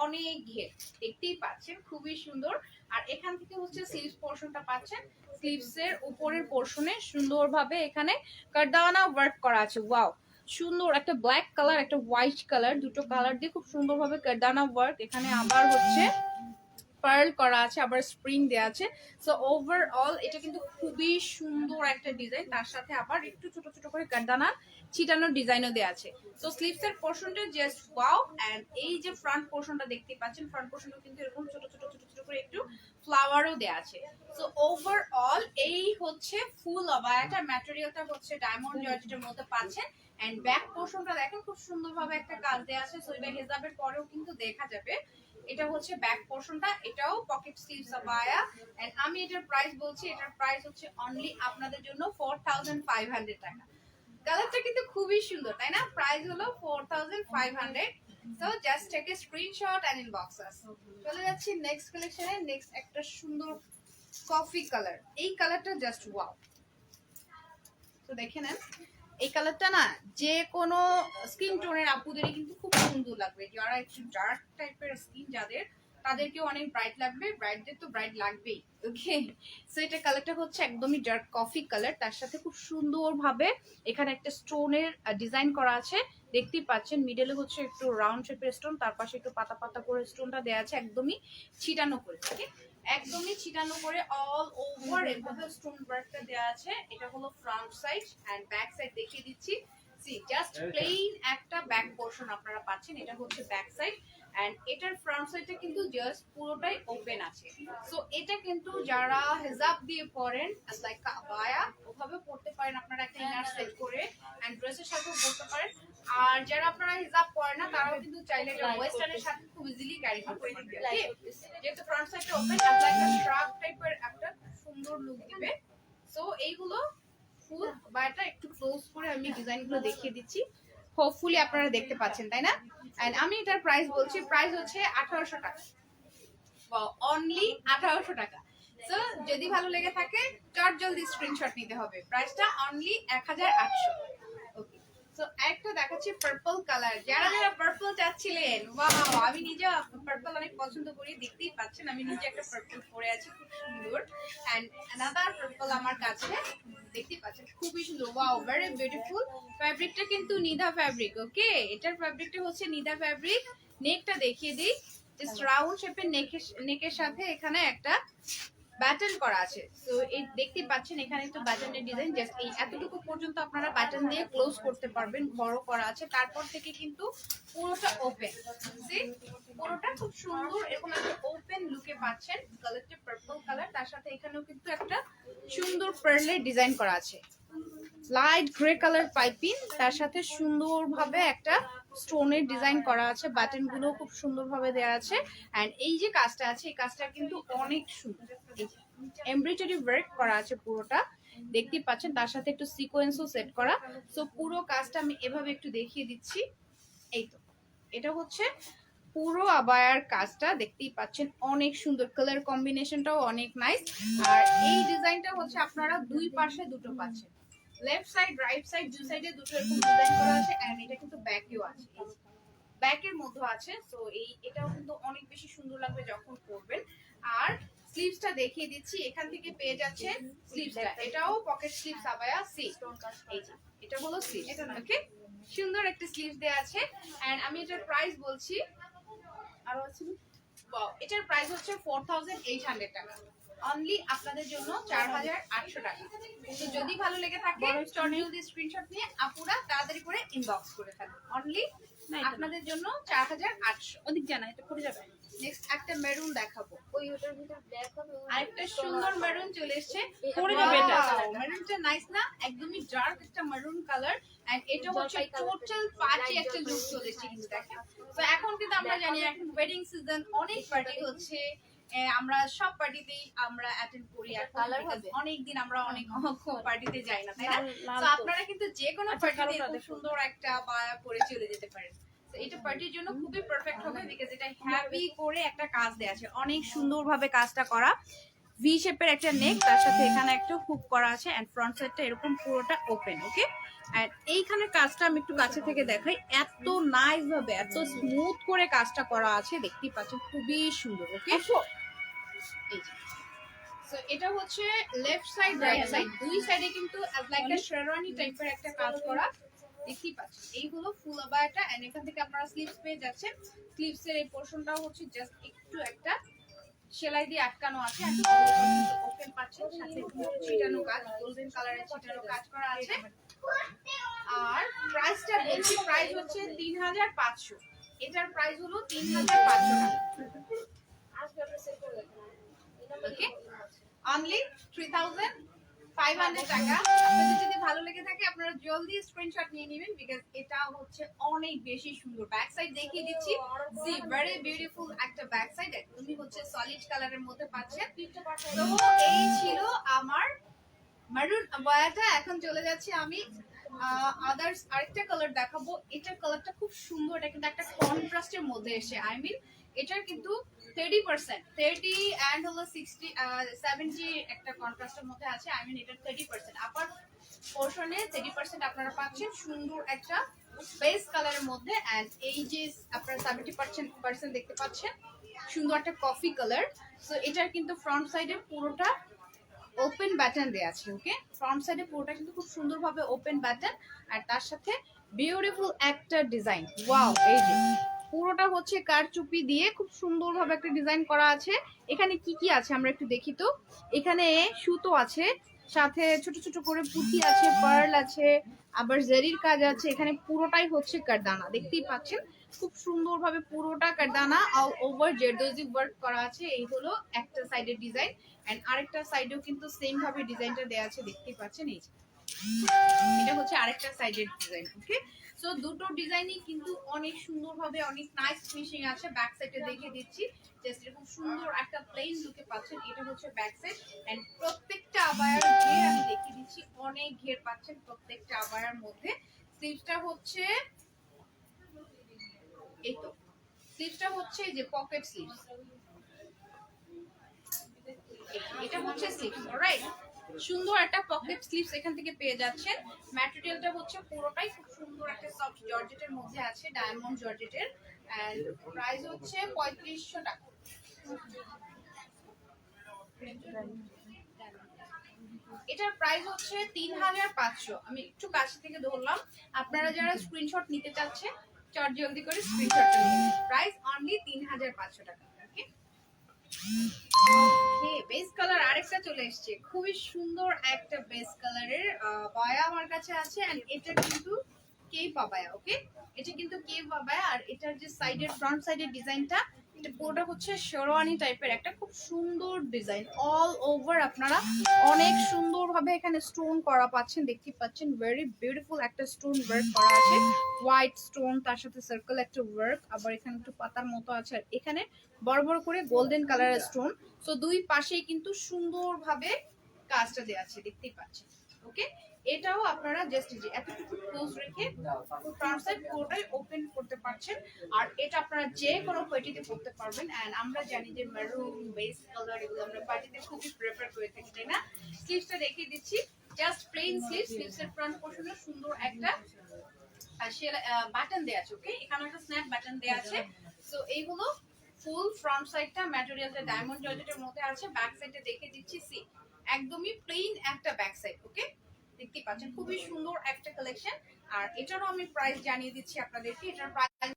S1: অনেক ঘের দেখতেই পাচ্ছেন, খুবই সুন্দর। আর এখান থেকে হচ্ছে স্লিভস পোরশনটা পাচ্ছেন, স্লিভস এর উপরের পোরশনে সুন্দরভাবে এখানে কারদানা ওয়ার্ক করা আছে। ওয়াও, সুন্দর একটা ব্ল্যাক কালার, একটা হোয়াইট কালার, দুটো কালার দিয়ে খুব সুন্দরভাবে কারদানা ওয়ার্ক। এখানে আবার হচ্ছে পার্ল করা আছে, আবার স্প্রিং দেওয়া আছে। সো ওভারঅল এটা কিন্তু খুবই সুন্দর একটা ডিজাইন, তার সাথে আবার একটু ছোট ছোট করে কারদানা ছিটানোর ডিজাইনও দেওয়া আছে। সো স্লিভস এর পোর্শনটা জাস্ট ওয়াও। এন্ড এই যে ফ্রন্ট পোর্শনটা দেখতে পাচ্ছেন, ফ্রন্ট পোর্শনটা কিন্তু এরকম ছোট ছোট ছোট ছোট করে একটু ফ্লাওয়ারও দেওয়া আছে। সো ওভারঅল এই হচ্ছে ফুল অবায়াটা। ম্যাটেরিয়ালটা হচ্ছে ডায়মন্ড জর্জেটের মধ্যে পাচ্ছেন। এন্ড ব্যাক পোর্শনটা দেখেন খুব সুন্দরভাবে একটা কাজ দেওয়া আছে। সো এটা হিজাবের পরেও কিন্তু দেখা যাবে। এটা হচ্ছে ব্যাক পোর্শনটা, এটাও পকেট স্লিভস আবায়া। এন্ড আমি এটার প্রাইস বলছি, এটার প্রাইস হচ্ছে অনলি আপনাদের জন্য 4500 টাকা। কালারটা কিন্তু খুবই সুন্দর, তাই না? প্রাইস হলো 4500। So just take a screenshot and inbox us. চলে যাচ্ছি নেক্সট কালেকশনে। নেক্সট একটা সুন্দর কফি কালার। এই কালারটা জাস্ট ওয়াও। তো দেখে নেন, এই কালারটা না যে কোনো স্কিন টোনের আপুদেরই কিন্তু খুব সুন্দর লাগবে। যারা একটু ডার্ক টাইপের স্কিন যাদের, তাদেরকেও অনেক ব্রাইট লাগবে। ব্রাইটদের তো ব্রাইট লাগবেই, ওকে। সো এটা কালারটা হচ্ছে একদমই ডার্ক কফি কালার, তার সাথে খুব সুন্দরভাবে এখানে একটা স্টোনের ডিজাইন করা আছে। দেখতেই পাচ্ছেন মিডলে হচ্ছে একটু রাউন্ড শেপের স্টোন, তার পাশে একটু পাতা পাতা করে স্টোনটা দেওয়া আছে, একদমই ছিটানো করে, ওকে। একদমই ছিটানো করে অল ওভার এভাবে স্টোন ওয়ার্কটা দেওয়া আছে। এটা হলো front side and back side দেখিয়ে দিচ্ছি। সি জাস্ট প্লেন একটা ব্যাক পোরশন আপনারা পাচ্ছেন। এটা হচ্ছে ব্যাক সাইড এন্ড এটার ফ্রন্ট সাইডটা কিন্তু জাস্ট পুরোটাই ওপেন আছে। সো এটা কিন্তু যারা হিজাব দিয়ে পরেন লাইক আবায়া, ওভাবে পড়তে পারেন আপনারা একটা ইনার সেট করে এন্ড ড্রেসের সাথেও পড়তে পারেন। আর যারা আপনারা হিজাব পরেন না তারাও কিন্তু চাইলে এটা ওয়েস্টার্নের সাথে খুব ইজিলি ক্যারি করতে পারবেন। যেহেতু ফ্রন্ট সাইডটা ওপেন, আপনারা একটা স্ট্রাপ টাইপের একটা সুন্দর লুক দিবে। সো এইগুলো ফুল বা এটা একটু ক্লোজ করে আমি ডিজাইনগুলো দেখিয়ে দিচ্ছি। হোপফুলি আপনারা দেখতে পাচ্ছেন, তাই না? এন্ড আমি এটার প্রাইস বলছি, প্রাইস হচ্ছে 1800 টাকা, অনলি 1800 টাকা। সো যদি ভালো লেগে থাকে চট জলদি স্ক্রিনশট নিতে হবে। প্রাইসটা অনলি 1800। ওকে। সো একটা দেখাচ্ছি পার্পল কালার। যারা যারা পার্পল চাচ্ছিলেন, ওয়াও, আমি নিজে পার্পল অনেক পছন্দ করি, দেখতেই পাচ্ছেন আমি নিজে একটা পার্পল পরে আছি, খুব সুন্দর। এন্ড অ্যানাদার পার্পল আমার কাছে, দেখতেই পাচ্ছেন খুবই সুন্দর, ওয়াও, ভেরি বিউটিফুল। ফ্যাব্রিকটা কিন্তু নিদা ফ্যাব্রিক, ওকে। এটার ফ্যাব্রিকটা হচ্ছে নিদা ফ্যাব্রিক। নেকটা দেখিয়ে দিই, জাস্ট রাউন্ড শেপের নেকের সাথে এখানে একটা বাটন করা আছে। তো এই দেখতেই পাচ্ছেন এখানে একটু বাটনের ডিজাইন, জাস্ট এই এতটুকু পর্যন্ত আপনারা বাটন দিয়ে ক্লোজ করতে পারবেন, বড় করা আছে। তারপর থেকে কিন্তু পুরোটা ওপেন, পুরোটা খুব সুন্দর এরকম একটা ওপেন লুকে পাচ্ছেন। কালারটা পার্পল কালার, তার সাথে এখানেও কিন্তু একটা সুন্দর পার্লের ডিজাইন করা আছে। লাইট গ্রে কালার পাইপিং, তার সাথে সুন্দরভাবে একটা স্টোনের ডিজাইন করা আছে। বাটন গুলো খুব সুন্দরভাবে দেওয়া আছে। এন্ড এই যে কাজটা আছে, এই কাজটা কিন্তু অনেক সুন্দর, এমব্রয়ডারি ওয়ার্ক করা আছে পুরোটা, দেখতে পাচ্ছেন। তার সাথে একটু সিকোয়েন্সও সেট করা। সো পুরো কাজটা আমি এভাবে একটু দেখিয়ে দিচ্ছি। এই তো এটা হচ্ছে পুরো আবায়ার কাজটা, দেখতেই পাচ্ছেন অনেক সুন্দর, কালার কম্বিনেশনটাও অনেক নাইস। আর এই ডিজাইনটা হচ্ছে আপনারা দুই পাশে দুটো পাচ্ছেন, লেফট সাইড রাইট সাইড দুই সাইডে দুটো এরকম ডিজাইন করা আছে। এন্ড এটা কিন্তু ব্যাকেও আছে, ব্যাকের মধ্যে আছে। সো এটাও কিন্তু অনেক বেশি সুন্দর লাগবে যখন পরবেন। আর স্লিভসটা দেখিয়ে দিচ্ছি, এখান থেকে পেয়ে যাচ্ছেন স্লিভসটা, এটাও পকেট স্লিভস আবায়া সি। এই যে এটা হলো স্লিভ, ওকে। সুন্দর একটা স্লিভস দেয়া আছে। এন্ড আমি এটার প্রাইস বলছি, আরো আছে, ওয়াও, এটার প্রাইস হচ্ছে 4800 টাকা, অনলি আপনাদের জন্য 4800 টাকা। তো যদি ভালো লেগে থাকে জলদি স্ক্রিনশট নিয়ে আপুরা তাড়াতাড়ি করে ইনবক্স করে ফেলুন। অনলি আপনাদের জন্য 4800।
S2: ওদিক জানা এটা পড়ে যাবে।
S1: নেক্সট একটা মেরুন দেখাবো।
S2: ওই ওটার ভিতর ব্ল্যাক হবে,
S1: আরেকটা সুন্দর মেরুন চলে এসেছে,
S2: পড়ে যাবে এটা।
S1: মেরুনটা নাইস না? একদমই ডার্ক একটা মেরুন কালার। এন্ড এটা হচ্ছে টোটাল পার্টি একটা লুক চলে এসেছে কিন্তু দেখেন। তো এখন কিন্তু আমরা জানি এখন ওয়েডিং সিজন, অনেক পার্টি হচ্ছে, আমরা সব পার্টিতেই আমরা অ্যাটেন্ড করি এখন, অনেক দিন আমরা অনেক পার্টিতে যাই না, তাই না? তো আপনারা কিন্তু যে কোনো পার্টিতে খুব সুন্দর একটা বায়া পরে চলে যেতে পারেন। এটা পার্টির জন্য খুবই পারফেক্ট হবে, বিকজ এটা হেভি করে একটা কাজ দেয়া আছে, অনেক সুন্দরভাবে কাজটা করা। ভি শেপের একটা নেক, তার সাথে এখানে একটা হুক করা আছে এন্ড ফ্রন্ট সাইডটা এরকম পুরোটা ওপেন, ওকে। এন্ড এইখানে কাজটা আমি একটু কাছে থেকে দেখাই, এত নাইস ভাবে এত স্মুথ করে কাজটা করা আছে, দেখতেই পাচ্ছেন খুবই সুন্দর, ওকে। এই যে সো এটা হচ্ছে লেফট সাইড রাইট সাইড দুই সাইডে কিন্তু লাইক আ শেরওয়ানি টাইপের একটা কাজ করা, দেখতেই পাচ্ছেন। এই হলো ফুল আবায়াটা এন্ড এখান থেকে আপনারা স্লিভস পেয়ে যাচ্ছেন। স্লিভস এর এই পোরশনটাও হচ্ছে জাস্ট একটু একটা সেলাই দিয়ে আটকানো আছে আর ওপেন পাচ্ছেন, সাথে ছিটানো কাজ, গোল্ডেন কালারের ছিটানো কাজ করা আছে। আর প্রাইসটা বলছি, প্রাইস হচ্ছে 3500। এটার প্রাইস হলো 3500 টাকা।
S2: আজকে আমরা সেল করে দেখলাম
S1: ওকে, অনলি 3500 টাকা। আপনাদের যদি ভালো লেগে থাকে আপনারা জলদি স্ক্রিনশট নিয়ে নেবেন, বিকজ এটা হচ্ছে অনেক বেশি সুন্দর। ব্যাক সাইড দেখিয়ে দিচ্ছি, জি ভেরি বিউটিফুল একটা ব্যাক সাইড, একদমই হচ্ছে সলিড কালারের মধ্যে পাচ্ছেন। তো এই ছিল আমার মারুন আবায়াটা। এখন চলে যাচ্ছি আমি আদার্স আরেকটা কালার দেখাবো। এটার কালারটা খুব সুন্দর, এটা কিন্তু একটা কন্ট্রাস্টের মধ্যে এসে, আই মিন এটার কিন্তু 30% 30 এন্ড হলো 60 70 একটা কন্ট্রাস্টের মধ্যে আছে, আই মিন এটার 30% আপার পোরশনে 30% আপনারা পাচ্ছেন সুন্দর একটা বেস কালারের মধ্যে। এন্ড এই যে আপনারা 70% দেখতে পাচ্ছেন সুন্দর একটা কফি কালার। সো এটার কিন্তু ফ্রন্ট সাইডে পুরোটা ওপেন বাটন দেয়া আছে। ওকে, ফ্রন্ট সাইডে পুরোটা কিন্তু খুব সুন্দরভাবে ওপেন বাটন, আর তার সাথে বিউটিফুল একটা ডিজাইন। ওয়াও, এই যে পুরোটা হচ্ছে কারচুপি দিয়ে খুব সুন্দরভাবে একটা ডিজাইন করা আছে। এখানে কি কি আছে আমরা একটু দেখি তো। এখানে সুতো আছে, সাথে ছোট ছোট করে পুঁতি আছে, পার্ল আছে, আবার জেরির কাজ আছে। এখানে পুরোটাই হচ্ছে কারদানা, দেখতেই পাচ্ছেন খুব সুন্দরভাবে পুরোটা কারদানা অল ওভার জেরদোজি ওয়ার্ক করা আছে। এই হলো একটা সাইডের ডিজাইন, এন্ড আরেকটা সাইডেও কিন্তু সেম ভাবে ডিজাইনটা দেয়া আছে, দেখতেই পাচ্ছেন। এই যে এটা হচ্ছে আরেকটা সাইডের ডিজাইন। ওকে, সো দুটো ডিজাইনই কিন্তু অনেক সুন্দরভাবে অনেক নাইস ফিনিশিং আছে। ব্যাক সাইডে দেখে দিচ্ছি, জাস্ট এরকম সুন্দর একটা প্লেন লুকে পাচ্ছেন। এটা হচ্ছে ব্যাক সাইড, এন্ড প্রত্যেকটা আবায়ার ঘের আমি দেখিয়ে দিচ্ছি, অনেক ঘের পাচ্ছেন প্রত্যেকটা আবায়ার মধ্যে। স্লিভসটা হচ্ছে এই তো, স্লিভসটা হচ্ছে এই যে পকেট স্লিভস, এটা হচ্ছে স্লিভস। অলরাইট, সুন্দর একটা পকেট স্লিভস এখান থেকে পেয়ে যাচ্ছেন। ম্যাটেরিয়ালটা হচ্ছে পুরোটাই খুব সুন্দর একটা সফট জর্জেটের মধ্যে আছে, ডায়মন্ড জর্জেটের। এন্ড প্রাইস হচ্ছে 3500 টাকা। এটার প্রাইস হচ্ছে 3500। আমি একটু কাছে থেকে ধরলাম, আপনারা যারা স্ক্রিনশট নিতে চাচ্ছেন চট জলদি করে স্ক্রিনশট নিন। প্রাইস অনলি 3500 টাকা। ওকে, ওকে, বেস কালার আরেকটা চলে এসেছে, খুবই সুন্দর একটা বেস কালারের বায়া আমার কাছে আছে। এন্ড এটা কিন্তু কেপ বায়া। ওকে, এটা কিন্তু কেপ বায়া, আর এটার যে সাইডের ফ্রন্ট সাইডের ডিজাইনটা, এটা পুরোটা হচ্ছে শেরওয়ানি টাইপের একটা খুব সুন্দর ডিজাইন। অল ওভার আপনারা অনেক সুন্দরভাবে এখানে স্টোন করা পাচ্ছেন, দেখতে পাচ্ছেন ভেরি বিউটিফুল একটা স্টোন ওয়ার্ক করা আছে, হোয়াইট স্টোন, তার সাথে সার্কেল একটা ওয়ার্ক, আবার এখানে একটু পাতার মতো আছে, আর এখানে বড় বড় করে গোল্ডেন কালারের স্টোন। সো দুই পাশেই কিন্তু সুন্দরভাবে কাজটা দেওয়া আছে, দেখতেই পাচ্ছেন। ওকে, এটাও আপনারা জাস্ট যে এতটুকু ক্লোজ রেখে ফ্রন্ট সাইড পুরোটাই ওপেন করতে পারছেন। আর এটা আপনারা যে কোনো পার্টিতে পরতে পারবেন। এন্ড আমরা জানি যে মেরুন বেস কালার এগুলো আমরা পার্টিতে খুবই প্রেফার করে থাকি, তাই না? স্লিভসটা দেখিয়ে দিচ্ছি, জাস্ট প্লেন স্লিভস। স্লিভসের ফ্রন্ট পোর্শনে সুন্দর একটা বাটন দেয়া আছে। ওকে, এখানে একটা স্ন্যাপ বাটন দেয়া আছে। সো এইগুলো ফুল ফ্রন্ট সাইডটা ম্যাটেরিয়ালটা ডায়মন্ড জর্জেটের মধ্যে আছে। ব্যাক সাইডে দেখে দিচ্ছি, সি একদমই প্লেন একটা ব্যাক সাইড। ওকে, দেখতে পাচ্ছেন খুবই সুন্দর একটা কালেকশন। আর এটারও আমি প্রাইস জানিয়ে দিচ্ছি আপনাদেরকে। এটার price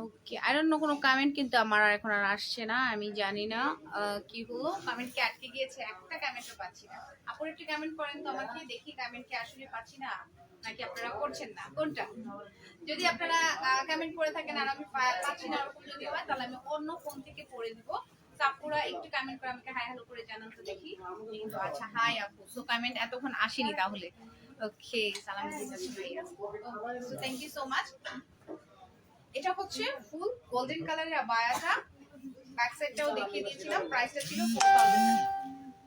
S1: okay, I don't know, কোনো কমেন্ট কিন্তু আমার আর এখন আর আসছে না, আমি জানি না কি হলো, কমেন্ট কি আটকে গিয়েছে? একটা কমেন্টও পাচ্ছি না। আপনারা একটু কমেন্ট করেন তো আমাকে, দেখি কমেন্ট কি আসলে পাচ্ছি না নাকি আপনারা করছেন না, কোনটা? যদি আপনারা কমেন্ট করে থাকেন আর আমি পাচ্ছি না ওরকম যদি হয়, তাহলে আমি অন্য ফোন থেকে পড়ে দিব। আপুরা একটু কমেন্ট করে আমাকে হাই হ্যালো করে জানান তো দেখি। কিন্তু আচ্ছা, হাই আপু, সো কমেন্ট এতক্ষণ আসেনি তাহলে। ওকে, সালাম দিচ্ছি ভাইয়া, so thank you so much. এটা হচ্ছে ফুল গোল্ডেন কালারের আবায়াটা, ব্যাক সাইডটাও দেখিয়ে দিয়েছিলাম। প্রাইসটা ছিল 4000 টাকা,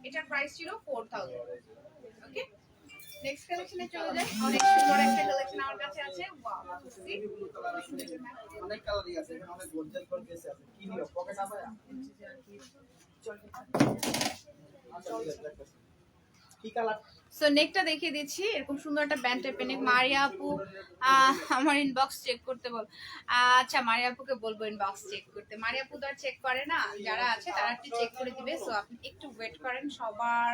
S1: এটার প্রাইস ছিল 4000। ওকে, নেক্সট কালেকশনে চলে যাই। অনেক সুন্দর একটা কালেকশন আমার কাছে আছে। ওয়াও,
S3: অনেক কালারই আছে, এখানে অনেক গোল্ডেন গোল্ড কেস আছে। কি নিও পকেট আবায়া? কি কালার?
S1: সো নেকটা দেখিয়ে দিচ্ছি, এরকম সুন্দর একটা ব্যান্ড টাইপের নেক। মারিয়া আপু আমার ইনবক্স চেক করতে বল। আচ্ছা, মারিয়া আপুকে বলবো ইনবক্স চেক করতে। মারিয়া আপু তো আর চেক করে না, যারা আছে তারা একটু চেক করে দিবে। সো আপনি একটু ওয়েট করেন, সবার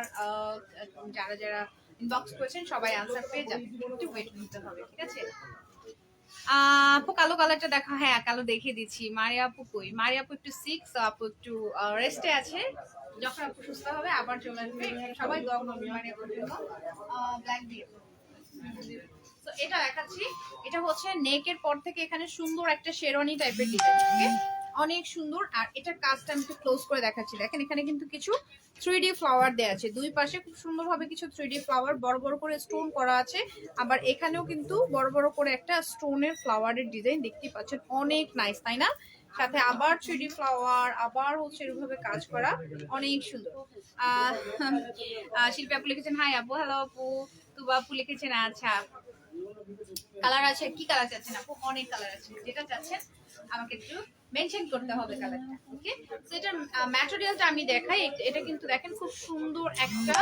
S1: যারা যারা ইনবক্স করেছেন সবাই আনসার পেয়ে যাবে, একটু ওয়েট করতে হবে, ঠিক আছে? আপু কালো কালারটা দেখা, হ্যাঁ কালো দেখিয়ে দিচ্ছি। মারিয়া আপু কই? মারিয়া আপু একটু সিক, আপু একটু রেস্টে আছে। যখন আপু সুস্থ হবে আবার চলে আসবে। সবাই দোয়া করবে মারিয়া আপুর জন্য। ব্ল্যাক দিয়ে তো এটা দেখাচ্ছি। এটা হচ্ছে নেকের পর থেকে এখানে সুন্দর একটা শেরওয়ানি টাইপের ডিজাইন, ওকে অনেক সুন্দর। আর এটার কাজটা আমি একটু ক্লোজ করে দেখাচ্ছি। দেখেন এখানে কিন্তু কিছু 3D ফ্লাওয়ার দেওয়া আছে, দুই পাশে খুব সুন্দরভাবে কিছু 3D ফ্লাওয়ার বড় বড় করে স্টোন করা আছে। আবার এখানেও কিন্তু বড় বড় করে একটা স্টোনের ফ্লাওয়ারের ডিজাইন দেখতে পাচ্ছেন, অনেক নাইস তাই না? সাথে আবার 3D ফ্লাওয়ার, আবার হচ্ছে এরভাবে কাজ করা, অনেক সুন্দর। শিল্পী আপু লিখেছেন হাই আপু, হ্যালো আপু। তুবা আপু লিখেছেন আচ্ছা। কালার আছে, কি কালার চাচ্ছেন আপু? অনেক কালার আছে, যেটা চাচ্ছেন আমাকে একটু মেনশন করতে হবে কালারটা, ওকে? সো এটার ম্যাটেরিয়ালটা আমি দেখাই। এটা কিন্তু দেখেন খুব সুন্দর একটা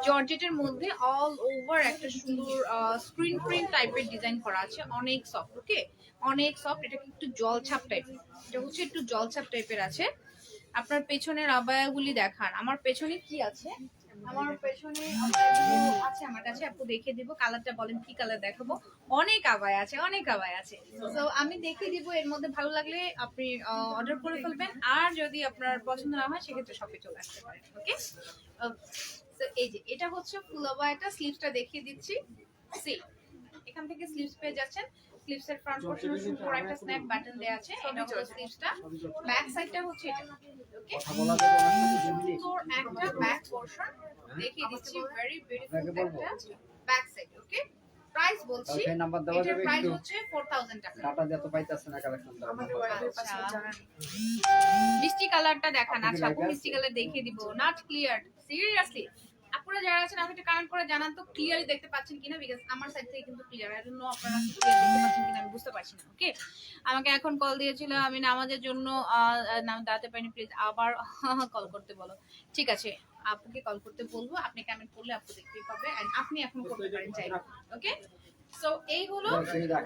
S1: জর্জেটের মধ্যে অল ওভার একটা সুন্দর স্ক্রিন প্রিন্ট টাইপের ডিজাইন করা আছে, অনেক সফট, ওকে অনেক সফট। এটা একটু জলছাপ টাইপের, এটা হচ্ছে একটু জলছাপ টাইপের আছে। আপনার পেছনের আবায়াগুলি দেখান। আমার পেছনে কি আছে? আমার পেছনে আবায়াগুলো আছে আমার কাছে, আপু দেখিয়ে দিব। কালারটা বলেন কি কালার দেখাবো? অনেক আবায়া আছে, অনেক আবায়া আছে। তো আমি দেখিয়ে দিব, এর মধ্যে ভালো লাগলে আপনি অর্ডার করে ফেলবেন। আর যদি আপনার পছন্দ না হয় সেক্ষেত্রে শপে চলে আসতে পারেন, ওকে? তো এই যে এটা হচ্ছে ফুল আবায়াটা, স্লিভসটা দেখিয়ে দিচ্ছি। সি এখান থেকে স্লিভস পেয়ে যাচ্ছেন। স্লিভসের ফ্রন্ট পোরশনে সুন্দর একটা স্ন্যাপ বাটন দেয়া আছে, এটা হলো স্লিভসটা। ব্যাক সাইডটা হচ্ছে এটা, ওকে? সুন্দর একটা ব্যাক পোরশন দেখিয়ে দিচ্ছি, ভেরি বিউটিফুল একটা ব্যাক সাইড, ওকে? প্রাইস বলছি, এটার প্রাইস হচ্ছে 4000 টাকা।
S3: টাটা দিয়ে তো পাইতাছে না কালেকশন
S1: আচ্ছা, মিষ্টি কালারটা দেখান। আচ্ছা আপু মিষ্টি কালার দেখিয়ে দিব, নট ক্লিয়ার সিরিয়াসলি। আপনারা যারা আছেন আমাকে একটা কমেন্ট করে জানান তো ক্লিয়ারলি দেখতে পাচ্ছেন কিনা, বিকজ আমার সাইড থেকে কিন্তু ক্লিয়ার, আই ডোন্ট নো আপনারা ক্লিয়ার দেখতে পাচ্ছেন কিনা, আমি বুঝতে পারছি না, ওকে? আমাকে এখন কল দিয়েছিল, আমি নামাজের জন্য নাম দাঁড়াতে পারিনি, প্লিজ আবার কল করতে বলো। ঠিক আছে, আপুকে কল করতে বলবো, আপনি কমেন্ট করলে আপু দেখতেই পাবে, এন্ড আপনি এখন করতে পারেন চাইলে, ওকে? সো এই হলো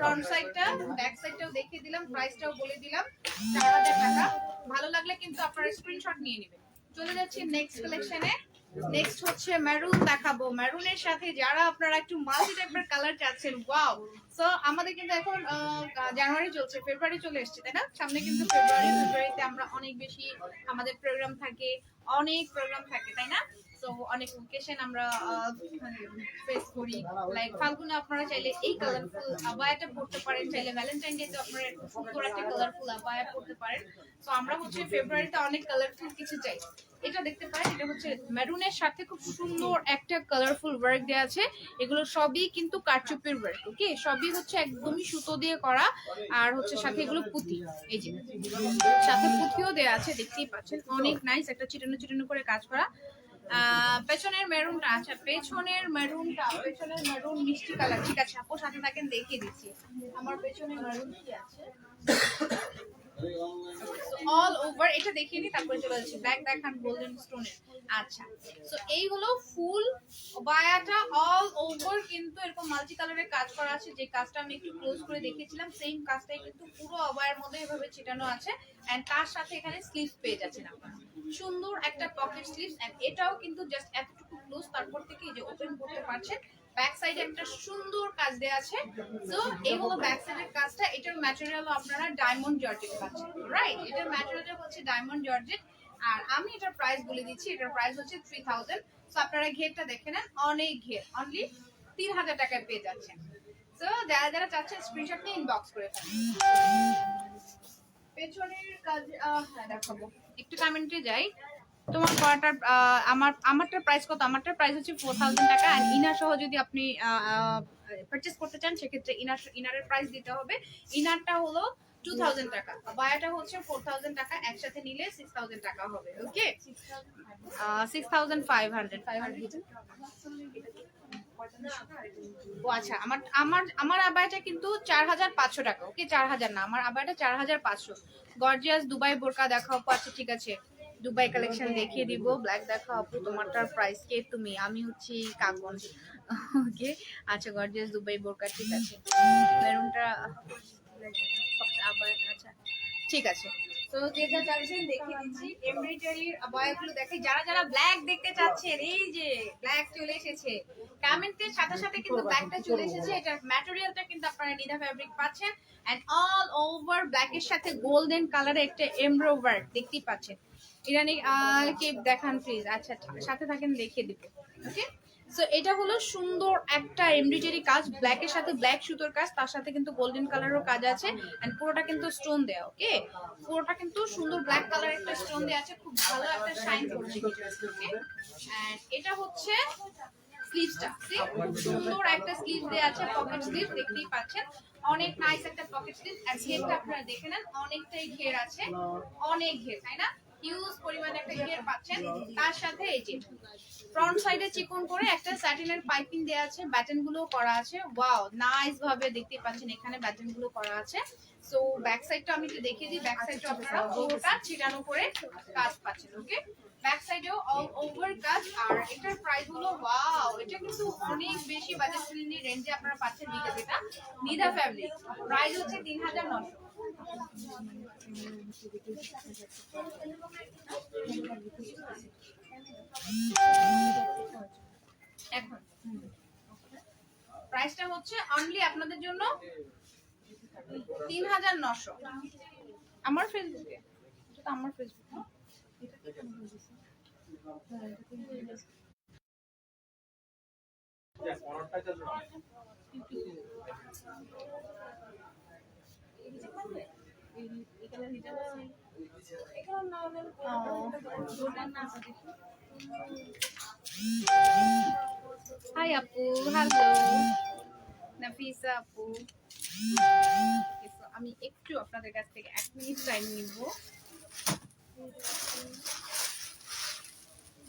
S1: ফ্রন্ট সাইডটা, ব্যাক সাইডটাও দেখিয়ে দিলাম, প্রাইসটাও বলে দিলাম, 4000 টাকা। ভালো লাগলে কিন্তু আপনারা স্ক্রিনশট নিয়ে নেবেন। চলে যাচ্ছি নেক্সট কালেকশনে। নেক্সট হচ্ছে মেরুন দেখাবো। মেরুনের সাথে যারা আপনারা একটু মাল্টি টাইপের কালার চাচ্ছেন, ওয়াও। সো আমাদের কিন্তু এখন জানুয়ারি চলছে, ফেব্রুয়ারি চলে এসেছে তাই না? সামনে কিন্তু ফেব্রুয়ারিতে আমরা অনেক বেশি আমাদের প্রোগ্রাম থাকে, অনেক প্রোগ্রাম থাকে তাই না? তো অনেক ওকেশন আমরা ফেস করি। লাইক ফাল্গুনে আপনারা চাইলে এই কালারফুল আবায়াটা পড়তে পারেন, চাইলে ভ্যালেন্টাইন ডে তে আপনারা একটু সুন্দর একটা কালারফুল আবায়া পড়তে পারেন। তো আমরা হচ্ছে ফেব্রুয়ারিতে অনেক কালারফুল কিছু চাই। এটা দেখতে পারেন, এটা হচ্ছে মেরুনের সাথে খুব সুন্দর একটা কালারফুল ওয়ার্ক দেওয়া আছে। এগুলো সবই কিন্তু কারচুপির ওয়ার্ক, ওকে? সবই হচ্ছে একদমই সুতো দিয়ে করা, আর হচ্ছে সাথে এগুলো পুঁতি, এই যে সাথে পুঁতিও দেওয়া আছে, দেখতেই পাচ্ছেন, অনেক নাইস একটা চিটানো চিটানো করে কাজ করা। পেছনের মেরুনটা, আচ্ছা পেছনের মেরুন মিষ্টি কালার, ঠিক আছে আপু সাথে থাকেন দেখিয়ে দিচ্ছি আমার পেছনের মেরুন কি আছে। অল ওভার এটা দেখিয়ে নি, তারপরে চলে যাচ্ছে ব্যাক দেখান গোল্ডেন স্টোনের। আচ্ছা, সো এই হলো ফুল বায়াটা, অল ওভার কিন্তু এরকম মাল্টি কালারের কাজ করা আছে। যে কাজটা আমি একটু ক্লোজ করে দেখিয়েছিলাম, সেম কাজটাই কিন্তু পুরো অবায়ের মধ্যে এভাবে ছিটানো আছে, এন্ড তার সাথে এখানে স্লিভস পেয়ে যাচ্ছেন আপনারা, সুন্দর একটা পকেট স্লিভস। এন্ড এটাও কিন্তু জাস্ট এতটুকু ক্লোজ, তারপর থেকে এই যে ওপেন করতে পারছেন। ব্যাক সাইডে একটা সুন্দর কাজ দেওয়া আছে। সো এই হলো ব্যাক সাইডের কাজটা। এটার ম্যাটেরিয়াল আপনারা ডায়মন্ড জর্জেট পাচ্ছেন, রাইট? এটার ম্যাটেরিয়ালটা হচ্ছে ডায়মন্ড জর্জেট। আর আমি এটার প্রাইস বলে দিচ্ছি, এটার প্রাইস হচ্ছে 3000। সো আপনারা ঘেরটা দেখে নেন, অনেক ঘের, অনলি 3000 টাকায় পেয়ে যাচ্ছেন। সো যারা যারা চাচ্ছেন স্ক্রিনশট নিয়ে ইনবক্স করে ফেলেন। পেছনের কাজ হ্যাঁ দেখাবো, একটু কমেন্টে যাই। তোমার করাটার আমারটার প্রাইস কত? আমারটার প্রাইস হচ্ছে 4000 টাকা। আর ইনার সহ যদি আপনি পারচেজ করতে চান সেক্ষেত্রে ইনারের প্রাইস দিতে হবে। ইনারটা হলো 2000 টাকা, বায়াটা হচ্ছে 4000 টাকা, একসাথে নিলে 6000 টাকা হবে, ওকে? 6500 ও আচ্ছা, আমার আমার আমার আবায়াটা কিন্তু 4500 টাকা, ওকে? 4000 না, আমার আবায়াটা 4500। গর্জিয়াস দুবাই বোরকা দেখাও আপু। আচ্ছা ঠিক আছে, দুবাই কালেকশন দেখিয়ে দিব। ব্ল্যাক দেখাও আপু, তোমারটার প্রাইস কে তুমি? আমি হচ্ছি কাকন, ওকে? আচ্ছা গর্জিয়াস দুবাই বোরকা, ঠিক আছে। মেরুনটা আবায়া, আচ্ছা ঠিক আছে। তো যেটা চাচ্ছেন দেখিয়ে দিচ্ছি এমব্রয়ডারির বয়াগুলো দেখে যারা যারা ব্ল্যাক দেখতে চাচ্ছেন এই যে ব্ল্যাক চলে এসেছে কমেন্টের সাথে সাথে কিন্তু ব্ল্যাকটা চলে এসেছে এটার ম্যাটেরিয়ালটা কিন্তু আপনারা নিদা ফ্যাব্রিক পাচ্ছেন এন্ড অল ওভার ব্ল্যাকের সাথে গোল্ডেন কালারে একটা এমব্রো ওয়ার্ক দেখতেই পাচ্ছেন ইরানি কি দেখান প্লিজ আচ্ছা সাথে থাকেন দেখিয়ে দিব ওকে সো এটা হলো সুন্দর একটা এমব্রয়ডারি কাজ ব্ল্যাকের সাথে ব্ল্যাক সুতোর কাজ তার সাথে কিন্তু গোল্ডেন কালারেরও কাজ আছে এন্ড পুরোটা কিন্তু স্টোন দেয়া ওকে পুরোটা কিন্তু সুন্দর ব্ল্যাক কালারের একটা স্টোন দেয়া আছে খুব ভালো একটা শাইন করছে ওকে এন্ড এটা হচ্ছে স্লিভসটা খুব সুন্দর একটা স্লিভ দেয়া আছে পকেট স্লিভ দেখতেই পাচ্ছেন অনেক নাইস একটা পকেট স্লিভ আর ঘেরটা আপনারা দেখে নেন অনেকটাই ঘের আছে অনেক ঘের তাই না হিউজ পরিমাণে একটা ঘের পাচ্ছেন তার সাথে এই যে ফ্রন্ট সাইডে চিকন করে একটা স্যাটিনের পাইপিং দেয়া আছে ব্যাটন গুলো করা আছে ওয়াও নাইস ভাবে দেখতে পাচ্ছেন এখানে ব্যাটন গুলো করা আছে সো ব্যাক সাইডটা আমি একটু দেখিয়ে দিই ব্যাক সাইডটা আপনারা পুরোটা ছিটানো করে কাজ পাচ্ছেন ওকে ব্যাক সাইডেও অল ওভার কাজ আর এটার প্রাইস হলো ওয়াও এটা কিন্তু অনেক বেশি বাজেট ফ্রেন্ডলি রেঞ্জে আপনারা পাচ্ছেন যেটা নিদা ফ্যাব্রিক প্রাইস হচ্ছে 3900 এখন প্রাইসটা হচ্ছে অনলি আপনাদের জন্য 3900 আমার ফেসবুকে এটা তো আমার ফেসবুক হাই আপু হ্যালো নাফিসা আপু আমি একটু আপনাদের কাছ থেকে 1 মিনিট টাইম নিব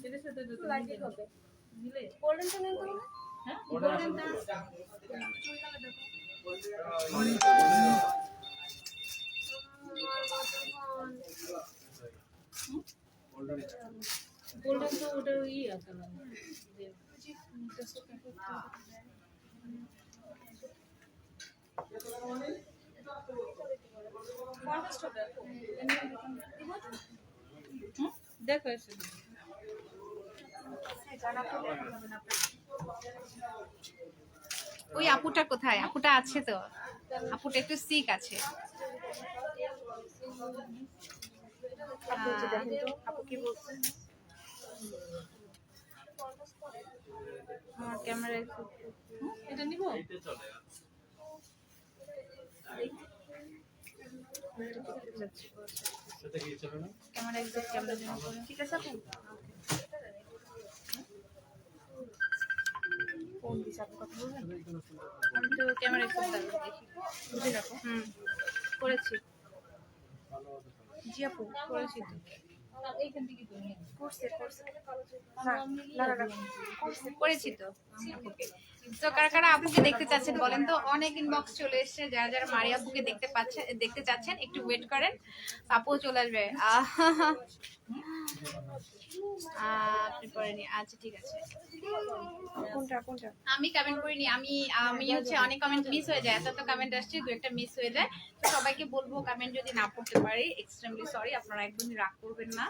S1: যেটা সাথে দুটো লাগে হবে দিলে গোল্ডেনটা নেন তো হ্যাঁ গোল্ডেনটা চুল কালার দেখো গোল্ডেন তো ওটা ই আছে না দেখো এসে ওই আপুটা কোথায় আপুটা আছে তো আপুটা একটু সিক আছে আপু কি বলছেন আমার ক্যামেরা এটা নিব ক্যামেরা এক্সাক্ট ক্যামেরা ঠিক আছে আপু ফোন দিছে আপনি কথা বলবেন আমি তো ক্যামেরা এক্সাক্ট দেখি বুঝে রাখো করেছি জি আপু করেছি তো এইখান থেকে তুমি করেছি তো আপুকে তো কারা কারা আপুকে দেখতে চাচ্ছেন বলেন তো অনেক ইনবক্স চলে এসেছে যারা যারা মারিয়া আপুকে দেখতে চাচ্ছেন একটু ওয়েট করেন আপুও চলে আসবে আপনি পড়েনি আচ্ছা ঠিক আছে কোনটা আমি কমেন্ট করিনি আমি হচ্ছে অনেক কমেন্ট মিস হয়ে যায় এত কমেন্ট আসছে দু একটা মিস হয়ে যায় তো সবাইকে বলবো কমেন্ট যদি না পড়তে পারি এক্সট্রিমলি সরি আপনারা একদমই রাগ করবেন না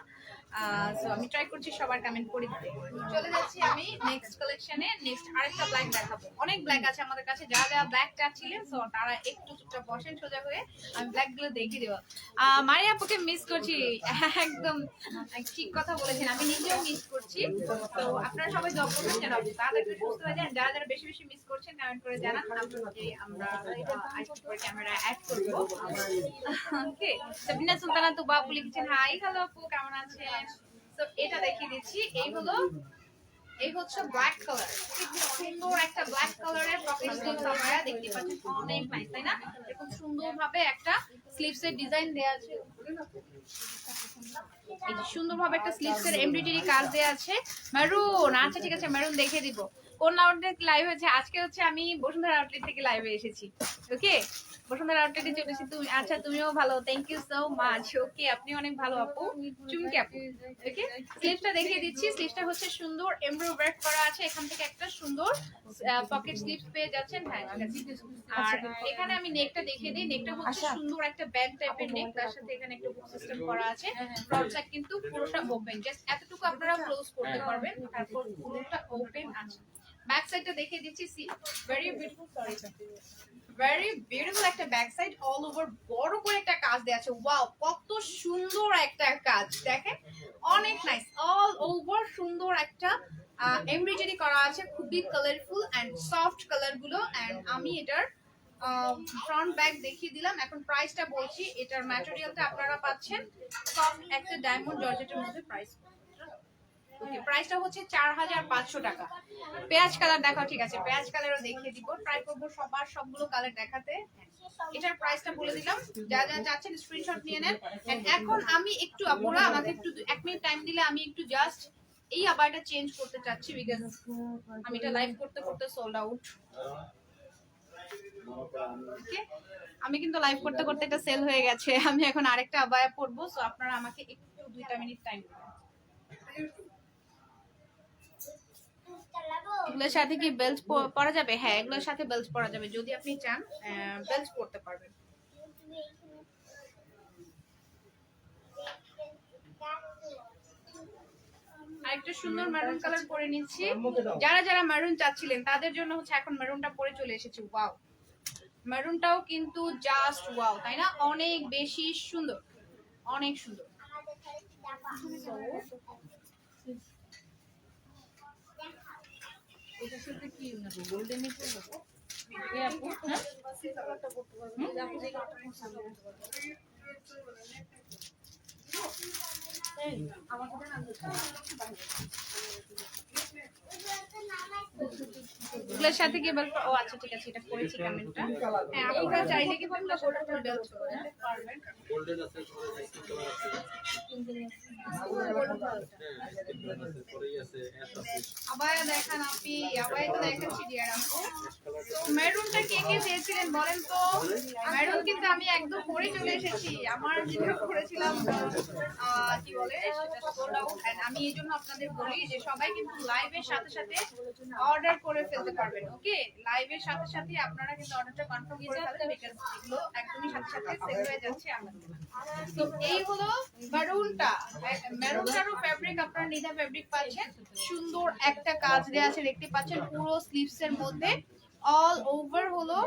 S1: সো আমি ট্রাই করছি সবার কমেন্ট পড়ে দিতে চলে যাচ্ছি আমি নেক্সট কালেকশনে নেক্সট আরেকটা ব্ল্যাক দেখাবো অনেক ব্ল্যাক আছে আমাদের কাছে যারা যারা ব্ল্যাক চাচ্ছিলেন সো তারা একটু চুপচাপ বসেন সোজা হয়ে আমি ব্ল্যাক গুলো দেখিয়ে দেবো মারিয়া আপুকে মিস করছি একদম ঠিক কথা বলেছেন আমি নিজেও মিস করছি তো আপনারা সবাই জব করবেন যেন তাড়াতাড়ি সুস্থ হয়ে যান যারা যারা বেশি বেশি মিস করছেন কমেন্ট করে জানান আপনাদেরকে আমরা আরেকটু পরে ক্যামেরা অ্যাড করব ওকে সাবিনা সুলতানা তো বাপু লিখেছেন হাই হ্যালো আপু কেমন আছেন তো এটা দেখিয়ে দিচ্ছি এই হচ্ছে ব্ল্যাক কালার সুন্দর একটা ব্ল্যাক কালারের পকেট স্লিভস আপনারা দেখতে পাচ্ছেন অনেক নাইস তাই না এরকম সুন্দরভাবে একটা স্লিভসের ডিজাইন দেয়া আছে এই যে সুন্দরভাবে একটা স্লিভসের এমব্রয়ডারি কাজ দেয়া আছে মেরুন আচ্ছা ঠিক আছে মেরুন দেখে দিব কোন আউটলেট লাইভ হয়েছে আজকে হচ্ছে আমি বসুন্ধরা আউটলেট থেকে লাইভে এসেছি ওকে বসুন্ধরা আউটলেটে চলে এসেছি। তুমি আচ্ছা, তুমিও ভালো, থ্যাংক ইউ সো মাচ। ওকে, আপনি অনেক ভালো আপু, চুমকি আপু। ওকে, স্লিভসটা দেখিয়ে দিচ্ছি। স্লিভসটা হচ্ছে সুন্দর এমব্রয়ডারি ওয়ার্ক করা আছে, এখান থেকে একটা সুন্দর পকেট স্লিভস পেয়ে যাচ্ছেন। হ্যাঁ, ঠিক আছে। আর এখানে আমি নেকটা দেখিয়ে দিই। নেকটা হচ্ছে সুন্দর একটা ব্যাগ টাইপের নেক, তার সাথে এখানে একটা হুক সিস্টেম করা আছে। ফ্রন্ট সাইড কিন্তু পুরোটা ওপেন, জাস্ট এতটুকু আপনারা ক্লোজ করতে পারবেন, তারপর পুরোটা ওপেন আছে। ব্যাক সাইডটা দেখিয়ে দিচ্ছি। ভেরি বিউটিফুল, ভেরি বিউটিফুল একটা ব্যাক সাইড, অল ওভার বড় করে একটা কাজ দেওয়া আছে। ওয়াও, কত সুন্দর একটা কাজ দেখেন, অনেক নাইস। অল ওভার সুন্দর একটা এমব্রয়ডারি করা আছে, খুবই কালারফুল এন্ড সফট কালার গুলো। এন্ড আমি এটার ফ্রন্ট ব্যাক দেখিয়ে দিলাম। এখন প্রাইসটা বলছি। এটার ম্যাটেরিয়ালটা আপনারা পাচ্ছেন সফট একটা ডায়মন্ড জর্জেটের মধ্যে। ওকে, প্রাইসটা হচ্ছে 4500 টাকা। পেঁয়াজ কালার দেখাও, ঠিক আছে, পেঁয়াজ কালারও দেখিয়ে দিব। ট্রাই করবো সবগুলো কালার দেখাতে। এটার প্রাইসটা বলে দিলাম, যা যা চাচ্ছেন স্ক্রিনশট নিয়ে নেন। এন্ড এখন আমি একটু, আপুরা আমাকে একটু 1 মিনিট টাইম দিলে আমি একটু জাস্ট এই আবারটা চেঞ্জ করতে চাচ্ছি, বিকজ আমি এটা লাইভ করতে করতে সোল্ড আউট। ওকে, আমি কিন্তু লাইভ করতে করতে এটা সেল হয়ে গেছে। আমি এখন আরেকটা আবায়া পরবো, সো আপনারা আমাকে একটু 2টা মিনিট টাইম দিন। এগুলোর সাথে কি বেল্ট পরা যাবে? হ্যাঁ, এগুলোর সাথে বেল্ট পরা যাবে, যদি আপনি চান বেল্ট পরতে পারবেন। আরেকটা সুন্দর মেরুন কালার পরে নিচ্ছি। যারা যারা মেরুন চাচ্ছিলেন তাদের জন্য হচ্ছে এখন মেরুনটা পরে চলে এসেছে। ওয়াও, মেরুনটাও কিন্তু জাস্ট ওয়াও, তাই না? অনেক বেশি সুন্দর, অনেক সুন্দর। এটার সাথে কি গোল্ডেন এগুলোর সাথে কি বেল্ট? ও আচ্ছা, ঠিক আছে, এটা করেছি কমেন্টটা। হ্যাঁ, আপনারা চাইলে কিন্তু এগুলোর সাথে বেল্ট করতে পারবেন।
S4: গোল্ডেন আছে, সিলভার আছে, পরেই আছে, অ্যাশ আছে।
S1: আবায়া দেখান আপনি, আবায়া তো দেখাচ্ছি ডিয়ার আপু। তো মেরুনটা কে কে চেয়েছিলেন বলেন তো? মেরুন কিন্তু আমি একদম পরে চলে এসেছি। আমার যেটা করেছিলাম কি বলে সেটা সোল্ড আউট। এন্ড আমি এই জন্য আপনাদের বলি যে সবাই কিন্তু লাইভের সাথে সাথে অর্ডার করে ফেলতে পারবেন। ওকে, লাইভের সাথে সাথে আপনারা কিন্তু অর্ডারটা কনফার্ম করে ফেলবেন, বিকজ এগুলো একদমই সাথে সাথে সেল হয়ে যাচ্ছে আমাদের। তো এই হলো মেরুনটা। মেরুনটারও ফ্যাব্রিক আপনারা নিদা ফ্যাব্রিক পাচ্ছেন। সুন্দর একটা কাজ দেওয়া আছে, দেখতে পাচ্ছেন পুরো স্লিভস এর মধ্যে অল ওভার হলো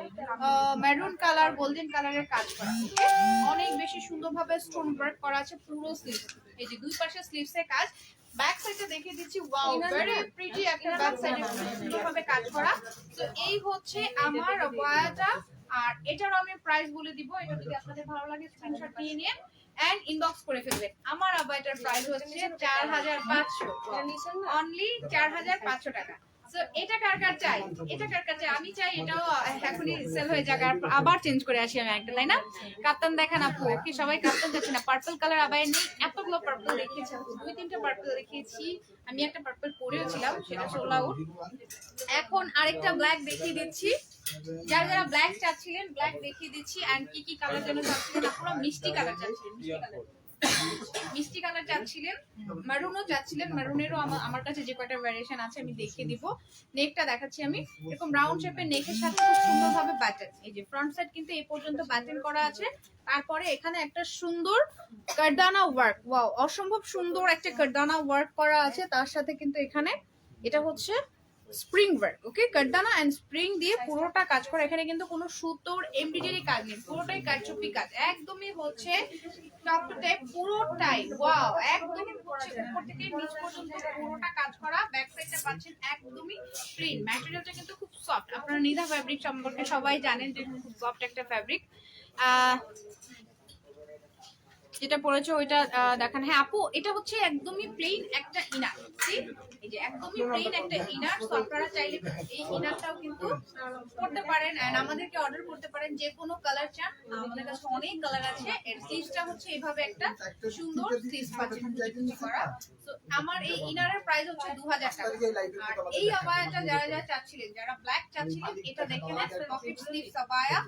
S1: মেরুন কালার, গোল্ডেন কালারের কাজ করা। অনেক বেশি সুন্দরভাবে স্টোন ওয়ার্ক করা আছে পুরো স্লিভ। এই যে দুই পাশে স্লিভস এর কাজ। ব্যাক সাইডটা দেখিয়ে দিচ্ছি। ওয়াও, ভেরি প্রিটি একটা ব্যাক সাইডে সুন্দরভাবে কাজ করা। তো এই হচ্ছে আমার আবায়াটা। আর এটারও আমি প্রাইস বলে দিব, এটা যদি আপনাদের ভালো লাগে স্ক্রিনশট নিয়ে নিয়ে এন্ড ইনবক্স করে ফেলবেন। আমার আবায়াটার প্রাইস হচ্ছে 4500, অনলি 4500 টাকা। সো এটা কার কার চাই? এটা কার কার চাই? আমি চাই এটাও এখনই সেল হয়ে যাক। আর আবার চেঞ্জ করে আসি আমি একটা, তাই না? কাপ্তান দেখান আপু। কি সবাই কাপ্তান যাচ্ছে না? পার্পল কালার আবায়া নেই, এতগুলো পার্পল দেখিয়েছি আপু, 2-3টা পার্পল দেখিয়েছি। আমি একটা পার্পল পরেও ছিলাম, সেটা সোল্ড আউট। এখন আরেকটা ব্ল্যাক দেখিয়ে দিচ্ছি। যারা যারা ব্ল্যাক চাচ্ছিলেন ব্ল্যাক দেখিয়ে দিচ্ছি। এন্ড কি কি কালার যেন চাচ্ছিলেন আপনারা? মিষ্টি কালার চাচ্ছিলেন, মিষ্টি কালার চাচ্ছিলেন, মেরুনও চাচ্ছিলেন। মেরুনেরও আমার কাছে যে কয়টা ভ্যারিয়েশন আছে আমি দেখিয়ে দিব। নেকটা দেখাচ্ছি আমি। এরকম রাউন্ড শেপের নেকের সাথে খুব সুন্দরভাবে বাটন, এই যে ফ্রন্ট সাইড কিন্তু এই পর্যন্ত বাটন করা আছে। তারপরে এখানে একটা সুন্দর কারদানা ওয়ার্ক, ওয়াও, অসম্ভব সুন্দর একটা কারদানা ওয়ার্ক করা আছে। তার সাথে কিন্তু এখানে এটা হচ্ছে স্প্রিং ওয়ার্ক। ওকে, কারদানা এন্ড স্প্রিং দিয়ে পুরোটা কাজ করা। এখানে কিন্তু কোনো সুতোর এমব্রয়ডারি কাজ নেই, পুরোটাই কারচুপি কাজ। একদমই হচ্ছে টপ টু টপ পুরোটাই। ওয়াও, একদমই হচ্ছে উপর থেকে নিচ পর্যন্ত পুরোটা কাজ করা। ব্যাক সাইডটা পাচ্ছেন একদমই ক্লিন। ম্যাটেরিয়ালটা কিন্তু খুব সফট। আপনারা নিদা ফ্যাব্রিক সম্পর্কে সবাই জানেন যে খুব সফট একটা ফ্যাব্রিক। যেটা পরেছো ওইটা দেখান। হ্যাঁ আপু, এটা হচ্ছে একদমই প্লেন একটা ইনার। এই যে একদমই প্লেন একটা ইনার। সো আপনারা চাইলে এই ইনারটাও কিন্তু করতে পারেন এন্ড আমাদেরকে অর্ডার করতে পারেন যে কোনো কালার চান। আমাদের কাছে অনেক কালার আছে। এর স্লিভসটা হচ্ছে এইভাবে একটা সুন্দর স্লিভস পাচ্ছেন কুচি করা। সো আমার এই ইনারের প্রাইস হচ্ছে 2000 টাকা। আর এই আবায়াটা যারা যারা চাচ্ছিলেন, যারা ব্ল্যাক চাচ্ছিলেন, এটা দেখে নেন, pocket sleeves abaya,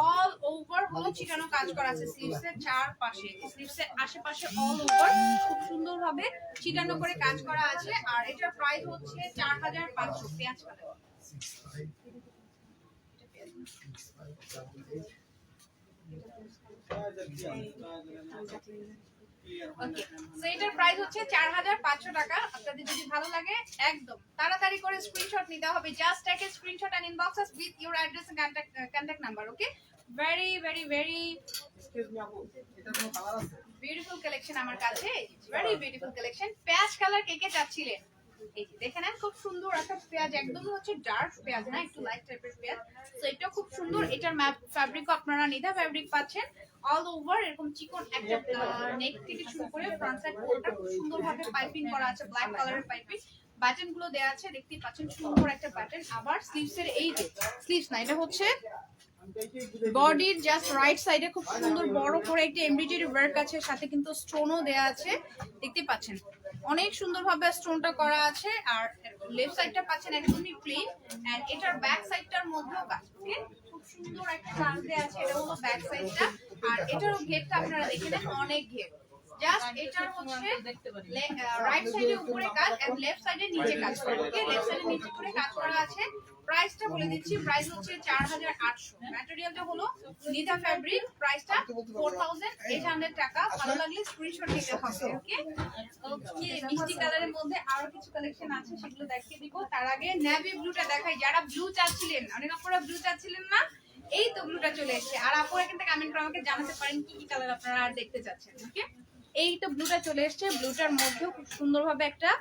S1: all over হলো চিটানো কাজ করা আছে স্লিভসের চারপাশে, স্লিভসের আশেপাশে অল ওভার খুব সুন্দরভাবে চিটানো করে কাজ করা আছে। আর এটার প্রাইস হচ্ছে 4500 পেঁয়াজ কালার। ওকে, সো এটার প্রাইস হচ্ছে 4500 টাকা। আপনাদের যদি ভালো লাগে একদম তাড়াতাড়ি করে স্ক্রিনশট নিতে হবে। Just take a screenshot and inbox us with your address and contact number. Okay, very very very
S3: এটা কোনো কালার আছে?
S1: বিউটিফুল কালেকশন আমার কাছে, ভেরি বিউটিফুল কালেকশন। পেঁয়াজ কালার কে কে চাচ্ছিলেন? এই যে দেখেন খুব সুন্দর একটা পেঁয়াজ, একদমই হচ্ছে ডার্ক পেঁয়াজ না, একটু লাইট টাইপের পেঁয়াজ। সো এটা খুব সুন্দর। এটার ফ্যাব্রিকও আপনারা নিদা ফ্যাব্রিক পাচ্ছেন। অল ওভার এরকম চিকন একটা নেক থেকে শুরু করে ফ্রন্ট সাইড পুরোটা খুব সুন্দরভাবে পাইপিং করা আছে, ব্ল্যাক কালারের পাইপিং। বাটন গুলো দেওয়া আছে, দেখতেই পাচ্ছেন সুন্দর একটা প্যাটার্ন। আবার স্লিভসের এই যে স্লিভস না, এটা হচ্ছে বডির জাস্ট রাইট সাইডে খুব সুন্দর বড় করে একটা এমব্রয়ডারি ওয়ার্ক আছে, সাথে কিন্তু স্টোনও দেয়া আছে, দেখতে পাচ্ছেন অনেক সুন্দরভাবে স্টোনটা করা আছে। আর লেফট সাইডটা পাচ্ছেন একদমই প্লেন এন্ড এটার ব্যাক সাইডটার মধ্যেও কাজ, ওকে খুব সুন্দর একটা কাজ দেয়া আছে। এটা হলো ব্যাক সাইডটা। আর এটারও ঘেরটা আপনারা দেখে নেন, অনেক ঘের। জাস্ট এটার হচ্ছে রাইট সাইডে উপরে কাজ এন্ড লেফট সাইডে নিচে কাজ করা, ওকে লেফট সাইডে নিচে করে কাজ করা আছে। প্রাইসটা বলে দিচ্ছি, প্রাইস হচ্ছে 4800। ম্যাটেরিয়ালটা হলো নিদা ফ্যাব্রিক, প্রাইসটা 4800 টাকা। ভালো লাগলে স্ক্রিনশট নিতে হবে। ওকে ওকে, মিষ্টি কালারের মধ্যে আরো কিছু কালেকশন আছে, সেগুলো দেখিয়ে দিব। তার আগে নেভি ব্লুটা দেখাই। যারা ব্লু চাচ্ছিলেন, অনেক আপনারা ব্লু চাচ্ছিলেন না, এই তো ব্লুটা চলে এসেছে। আর আপনারা কিন্তু কমেন্ট করে আমাকে জানাতে পারেন কি কি কালার আপনারা আর দেখতে চাচ্ছেন। ওকে, এই তো ব্লুটা চলে এসেছে। ব্লুটার মধ্যেও খুব সুন্দরভাবে একটা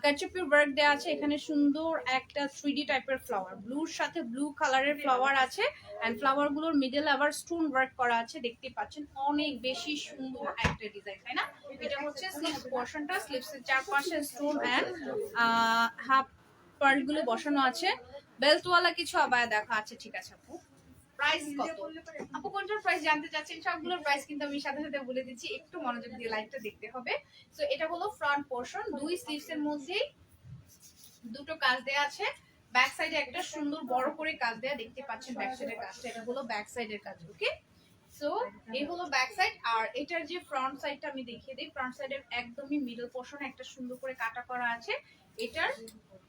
S1: কারচুপির ওয়ার্ক দেওয়া আছে। এখানে সুন্দর একটা 3D টাইপের ফ্লাওয়ার, ব্লুর সাথে ব্লু কালারের ফ্লাওয়ার আছে এন্ড ফ্লাওয়ার গুলোর মিডল আবার স্টোন ওয়ার্ক করা আছে, দেখতে পাচ্ছেন অনেক বেশি সুন্দর একটা ডিজাইন, তাই না? এটা হচ্ছে স্লিভস পোরশনটা, স্লিভসের চারপাশে স্টোন এন্ড হাফ পার্ল গুলো বসানো আছে। বেল্টওয়ালা কিছু আবায়া দেখা আছে, ঠিক আছে আপু। প্রাইস কত আপু? কোনটার প্রাইস জানতে চাচ্ছেন? সবগুলোর প্রাইস কিন্তু আমি সাথে সাথে বলে দিচ্ছি, একটু মনোযোগ দিয়ে লাইভটা দেখতে হবে। সো এটা হলো ফ্রন্ট পোরশন, দুই স্লিভস এর মধ্যেই দুটো কাজ দেয়া আছে। ব্যাক সাইডে একটা সুন্দর বড় করে কাজ দেয়া, দেখতে পাচ্ছেন ব্যাক সাইডের কাজটা, এটা হলো ব্যাক সাইডের কাজ। ওকে, সো এই হলো ব্যাক সাইড। আর এটার যে ফ্রন্ট সাইডটা আমি দেখিয়ে দিই। ফ্রন্ট সাইডের একদমই মিডল পোরশনে একটা সুন্দর করে কাটা করা আছে। এটার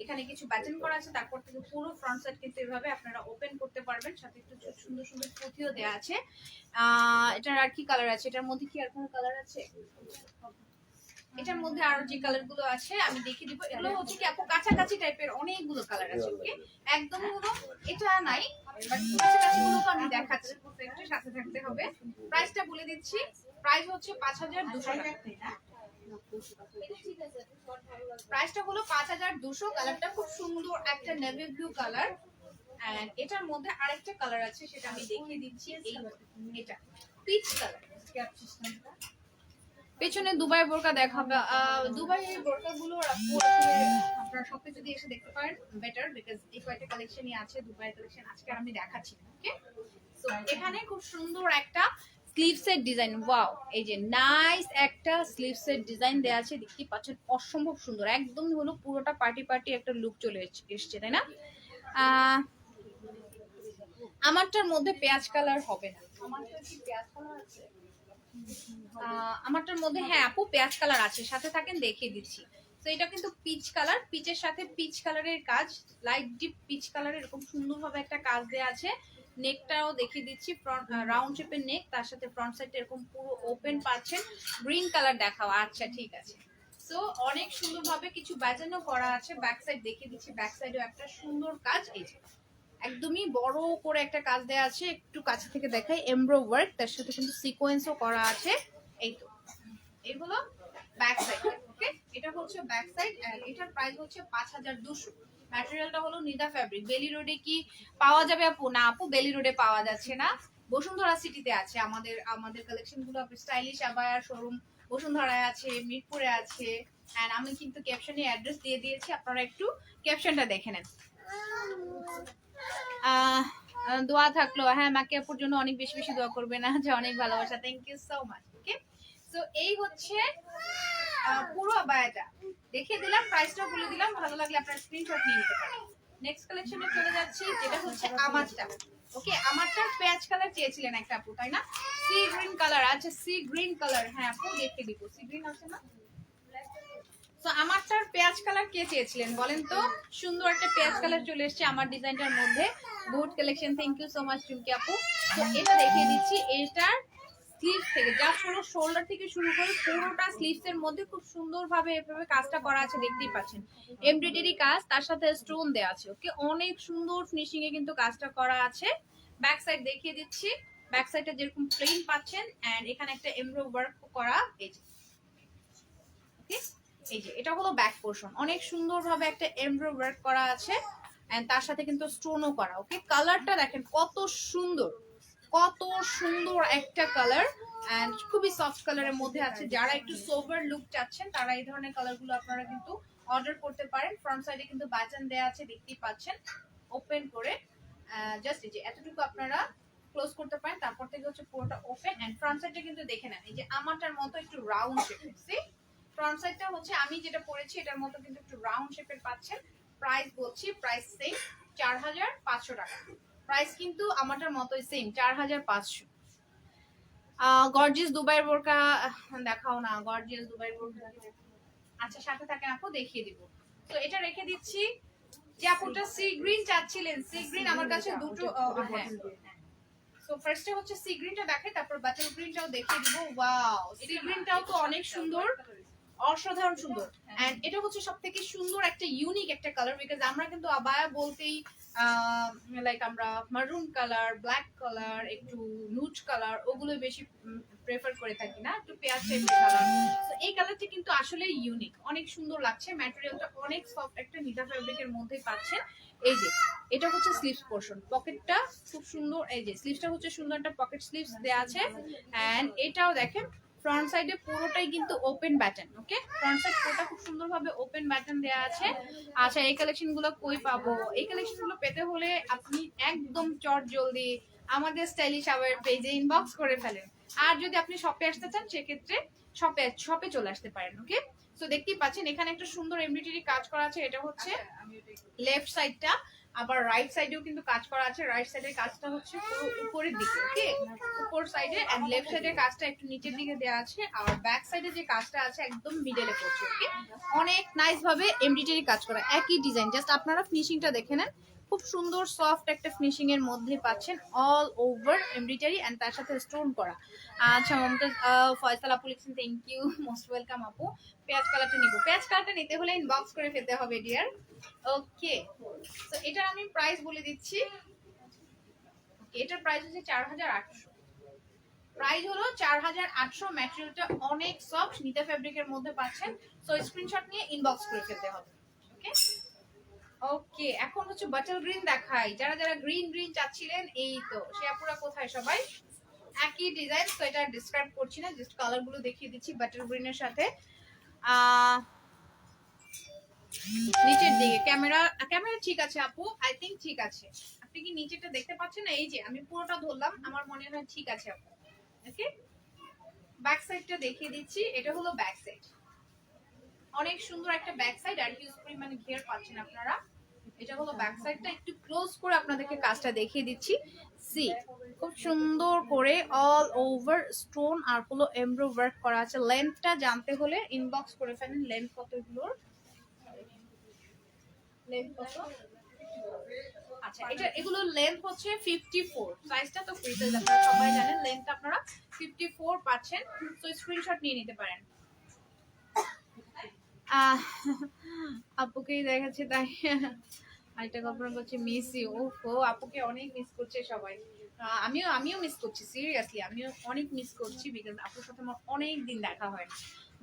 S1: এখানে কিছু বাটন করা আছে, তারপর থেকে পুরো ফ্রন্ট সাইড কিন্তু এভাবে আপনারা ওপেন করতে পারবেন, সাথে একটু সুন্দর সুন্দর পুঁথিও দেওয়া আছে। এটার আর কি কালার আছে? এটার মধ্যে কি আর কোনো কালার আছে? এটার মধ্যে আরো যে কালার গুলো আছে আমি দেখিয়ে দিব। এগুলো হচ্ছে কি আপু কাছাকাছি টাইপের অনেকগুলো কালার আছে। ওকে, একদম হলো এটা নাই, বাট কাছাকাছি গুলো তো আমি দেখাচ্ছি, একটু সাথে থাকতে হবে। প্রাইসটা বলে দিচ্ছি, প্রাইস হচ্ছে 5200 টাকা। প্রাইসটা হলো 5200। কালারটা খুব সুন্দর একটা নেভি ব্লু কালার এন্ড এটার মধ্যে আরেকটা কালার আছে, সেটা আমি দেখিয়ে দিচ্ছি। এই এটা পিচ কালার। পেছনে দুবাই বোরকা দেখাবে। দুবাই বোরকাগুলো আপনারা শপে যদি এসে দেখতে পারেন বেটার, বিকজ এই কয়েকটা কালেকশনই আছে দুবাই কালেকশন, আজকে আমি দেখাচ্ছি। ওকে, সো এখানে খুব সুন্দর একটা স্লিভসের ডিজাইন, ওয়াও, এই যে নাইস একটা স্লিভসের ডিজাইন দেওয়া আছে, দেখতে পাচ্ছেন অসম্ভব সুন্দর। একদম হলো পুরোটা পার্টি পার্টি একটা লুক চলে এসছে, তাই না? আমারটার মধ্যে পেঁয়াজ কালার হবে না। আমারটার কি পেঁয়াজ কালার আছে? আমারটার মধ্যে হ্যাঁ আপু পেঁয়াজ কালার আছে, সাথে থাকেন দেখিয়ে দিচ্ছি। তো এটা কিন্তু পিচ কালার, পিচের সাথে পিচ কালারের কাজ, লাইট ডিপ পিচ কালারের এরকম সুন্দরভাবে একটা কাজ দেওয়া আছে। নেকটাও দেখিয়ে দিচ্ছি, ফ্রন্ট রাউন্ড শেপের নেক, তার সাথে ফ্রন্ট সাইডটা এরকম পুরো ওপেন পাচ্ছেন। গ্রিন কালার দেখাও, আচ্ছা ঠিক আছে। সো অনেক সুন্দরভাবে কিছু বাজানো করা আছে। ব্যাক সাইড দেখিয়ে দিচ্ছি, ব্যাক সাইডেও একটা সুন্দর কাজ, এই যে একদমই বড় করে একটা কাজ দেওয়া আছে, একটু কাছে থেকে দেখাই, এমব্রো ওয়ার্ক, তার সাথে কিন্তু সিকোয়েন্সও করা আছে। এই তো এগুলো ব্যাক সাইড। ওকে, এটা হচ্ছে ব্যাক সাইড এন্ড এটার প্রাইস হচ্ছে 5200। ম্যাটেরিয়ালটা হলো নিদা ফ্যাব্রিক। বেলি রোডে কি পাওয়া যাবে আপু? না আপু, বেলি রোডে পাওয়া যাচ্ছে না। বসুন্ধরা সিটিতে আছে আমাদের আমাদের কালেকশন গুলো। আপনি স্টাইলিশ আবায়ার শোরুম বসুন্ধরায় আছে, মিরপুরে আছে। এন্ড আমি কিন্তু ক্যাপশনে অ্যাড্রেস দিয়ে দিয়েছি, আপনারা একটু ক্যাপশনটা দেখে নেন। দোয়া থাকলো, হ্যাঁ মাকে আপুর জন্য অনেক বেশি বেশি দোয়া করবেন। আচ্ছা, অনেক ভালোবাসা, thank you so much. Okay, so এই হচ্ছে পুরো আবায়াটা দেখিয়ে দিলাম, প্রাইসটাও বলে দিলাম। ভালো লাগলে আপনারা স্ক্রিনশট নিয়ে নিতে পারেন। নেক্সট কালেকশনে চলে যাচ্ছি, যেটা হচ্ছে আমারটা। ওকে, আমারটা পেঁয়াজ কালার চেয়েছিলেন একটা আপু, তাই না? Sea green colour. আচ্ছা, সি গ্রিন কালার, হ্যাঁ আপু দেখে দিব। সি গ্রিন আছে না? তো আমারটার পেঁয়াজ কালার কে চেয়েছিলেন বলেন তো? সুন্দর একটা পেঁয়াজ কালার চলে এসেছে আমার ডিজাইনটার মধ্যে। Good collection, thank you so much Chumki আপু। তো এটা দেখিয়ে দিচ্ছি, এটার স্লিভস থেকে যা পুরো শোল্ডার থেকে শুরু করে পুরোটা স্লিভস এর মধ্যে খুব সুন্দরভাবে এভাবে কাজটা করা আছে, দেখতেই পাচ্ছেন। এমব্রয়ডারি কাজ, তার সাথে স্টোন দেওয়া আছে। ওকে, অনেক সুন্দর ফিনিশিং এ কিন্তু কাজটা করা আছে। ব্যাক সাইড দেখিয়ে দিচ্ছি, ব্যাক সাইডটা যেরকম প্লেন পাচ্ছেন, এন্ড এখানে একটা এমব্রয়ডারি ওয়ার্ক করা। এই যে ওকে, এই যে এটা হলো ব্যাক পোর্শন, অনেক সুন্দরভাবে একটা এমব্রয়ডারি ওয়ার্ক করা আছে, এন্ড তার সাথে কিন্তু স্টোনও করা। ওকে, কালারটা দেখেন কত সুন্দর, কত সুন্দর একটা কালার, এন্ড খুবই সফট কালারের মধ্যে আছে। যারা একটু সোবার লুক চাচ্ছেন তারা এই ধরনের কালারগুলো আপনারা কিন্তু অর্ডার করতে পারেন। ফ্রন্ট সাইডে কিন্তু বাটন দেয়া আছে, দেখতেই পাচ্ছেন। ওপেন করে জাস্ট এই যে এতটুকু আপনারা ক্লোজ করতে পারেন, তারপর থেকে হচ্ছে পুরোটা ওপেন। এন্ড ফ্রন্ট সাইডটা কিন্তু দেখে নেন, এই যে আমারটার মতো একটু রাউন্ড শেপের। সি ফ্রন্ট সাইডটা হচ্ছে আমি যেটা পরেছি এটার মতো কিন্তু একটু রাউন্ড শেপের পাচ্ছেন। প্রাইস বলছি, প্রাইস সেম 4500 টাকা। প্রাইস কিন্তু আমারটার মতোই সেম 4500। গর্জিয়াস দুবাইয়ের বোরকা দেখাও না, গর্জিয়াস দুবাইয়ের বোরকা। আচ্ছা, সাথে থাকেন আপু, দেখিয়ে দিব। তো এটা রেখে দিচ্ছি। যে আপুটা সি গ্রিন চাচ্ছিলেন, সি গ্রিন আমার কাছে দুটো, হ্যাঁ। সো ফার্স্টে হচ্ছে সি গ্রিনটা দেখে, তারপর বাটার গ্রিনটাও দেখিয়ে দিব। ওয়াও, সি গ্রিনটাও তো অনেক সুন্দর, অসাধারণ সুন্দর। এন্ড এটা হচ্ছে সবথেকে সুন্দর একটা ইউনিক একটা কালার, বিকজ আমরা কিন্তু আবায়া বলতেই লাইক আমরা মারুন কালার, ব্ল্যাক কালার, একটু নুড কালার ওগুলো বেশি প্রেফার করে থাকি না, একটু পেঁয়াজ টাইপের কালার। তো এই কালারটা কিন্তু আসলে ইউনিক, অনেক সুন্দর লাগছে। ম্যাটেরিয়ালটা অনেক সফট একটা নিটা ফ্যাব্রিকের মধ্যে পাচ্ছেন। এই যে এটা হচ্ছে স্লিভস পোর্শন, পকেটটা খুব সুন্দর। এই যে স্লিভসটা হচ্ছে সুন্দর একটা পকেট স্লিভস দেয়া আছে। এন্ড এটাও দেখেন ফ্রন্ট সাইডে পুরোটাই কিন্তু ওপেন ব্যাটন। ওকে, ফ্রন্ট সাইড পুরোটা খুব সুন্দরভাবে ওপেন ব্যাটন দেয়া আছে। আচ্ছা, এই কালেকশন গুলো কই পাবো? এই কালেকশন গুলো পেতে হলে আপনি একদম চট জলদি আমাদের স্টাইলিশ আওয়ার পেজে ইনবক্স করে ফেলেন। আর যদি আপনি শপে আসতে চান সেক্ষেত্রে শপে চলে আসতে পারেন। ওকে, তো দেখতেই পাচ্ছেন এখানে একটা সুন্দর এমব্রয়ডারি কাজ করা আছে। এটা হচ্ছে লেফট সাইডটা, আবার রাইট সাইডেও কিন্তু কাজ করা আছে। রাইট সাইডের কাজটা হচ্ছে পুরো উপরের দিকে। ওকে, উপর সাইডে, এন্ড লেফট সাইডের কাজটা একটু নিচের দিকে দেওয়া আছে। আর ব্যাক সাইডে যে কাজটা আছে একদম মিডলে পড়ছে। ওকে, অনেক নাইস ভাবে এমব্রয়ডারি কাজ করা, একই ডিজাইন। জাস্ট আপনারা ফিনিশিংটা দেখে নেন, খুব সুন্দর সফট একটা ফিনিশিং এর মধ্যে পাচ্ছেন। অল ওভার এমব্রয়ডারি এন্ড তার সাথে স্টোন করা। আচ্ছা, মমতাজ ফয়সাল আপু লিখছেন, থ্যাংক ইউ, মোস্ট ওয়েলকাম আপু। পেঁয়াজ কালারটা নিব, পেঁয়াজ কালারটা নিতে হলে ইনবক্স করে ফেলতে হবে ডিয়ার। ওকে, তো এটার আমি প্রাইস বলে দিচ্ছি। এটার প্রাইস হচ্ছে 4800। প্রাইস হলো 4800। ম্যাটেরিয়ালটা অনেক সফট নিতা ফ্যাব্রিকের মধ্যে পাচ্ছেন। সো স্ক্রিনশট নিয়ে ইনবক্স করে ফেলতে হবে। ওকে, ওকে, এখন হচ্ছে বাটার গ্রিন দেখাই। যারা যারা গ্রিন গ্রিন চাচ্ছিলেন, এই তো সে আপুরা কোথায়? সবাই একই ডিজাইন। তো এটা ডিসক্রাইব করছি না, জাস্ট কালার গুলো দেখিয়ে দিচ্ছি। বাটার গ্রিনের সাথে নিচের দিকে ক্যামেরা ঠিক আছে আপু, আই থিংক ঠিক আছে। আপনি কি নিচেটা দেখতে পাচ্ছেন না? এই যে আমি পুরোটা ধরলাম, আমার মনে হয় ঠিক আছে আপু। ওকে, ব্যাক সাইডটা দেখিয়ে দিচ্ছি। এটা হলো ব্যাক সাইড, অনেক সুন্দর একটা ব্যাক সাইড, আর হিউজ পরিমাণে ঘের পাচ্ছেন আপনারা। এটা হলো ব্যাক সাইডটা, একটু ক্লোজ করে আপনাদেরকে কাজটা দেখিয়ে দিচ্ছি। সি খুব সুন্দর করে অল ওভার স্টোন আর হলো এমব্রয়ডারি ওয়ার্ক করা আছে। লেন্থটা জানতে হলে ইনবক্স করে ফেলেন। লেন্থ কত এগুলোর? লেন্থ কত? আচ্ছা, এগুলো লেন্থ হচ্ছে 54। সাইজটা তো ফ্রি সাইজ, আপনারা সবাই জানেন। লেন্থটা আপনারা 54 পাচ্ছেন। সো স্ক্রিনশট নিয়ে নিতে পারেন। আপুকেই দেখাচ্ছে তাই আরেকটা কল্পনা করছি, মিস ইউ। ও আপুকে অনেক মিস করছে সবাই। আমিও মিস করছি, সিরিয়াসলি আমিও অনেক মিস করছি, বিকজ আপুর সাথে আমার অনেক দিন দেখা হয় না।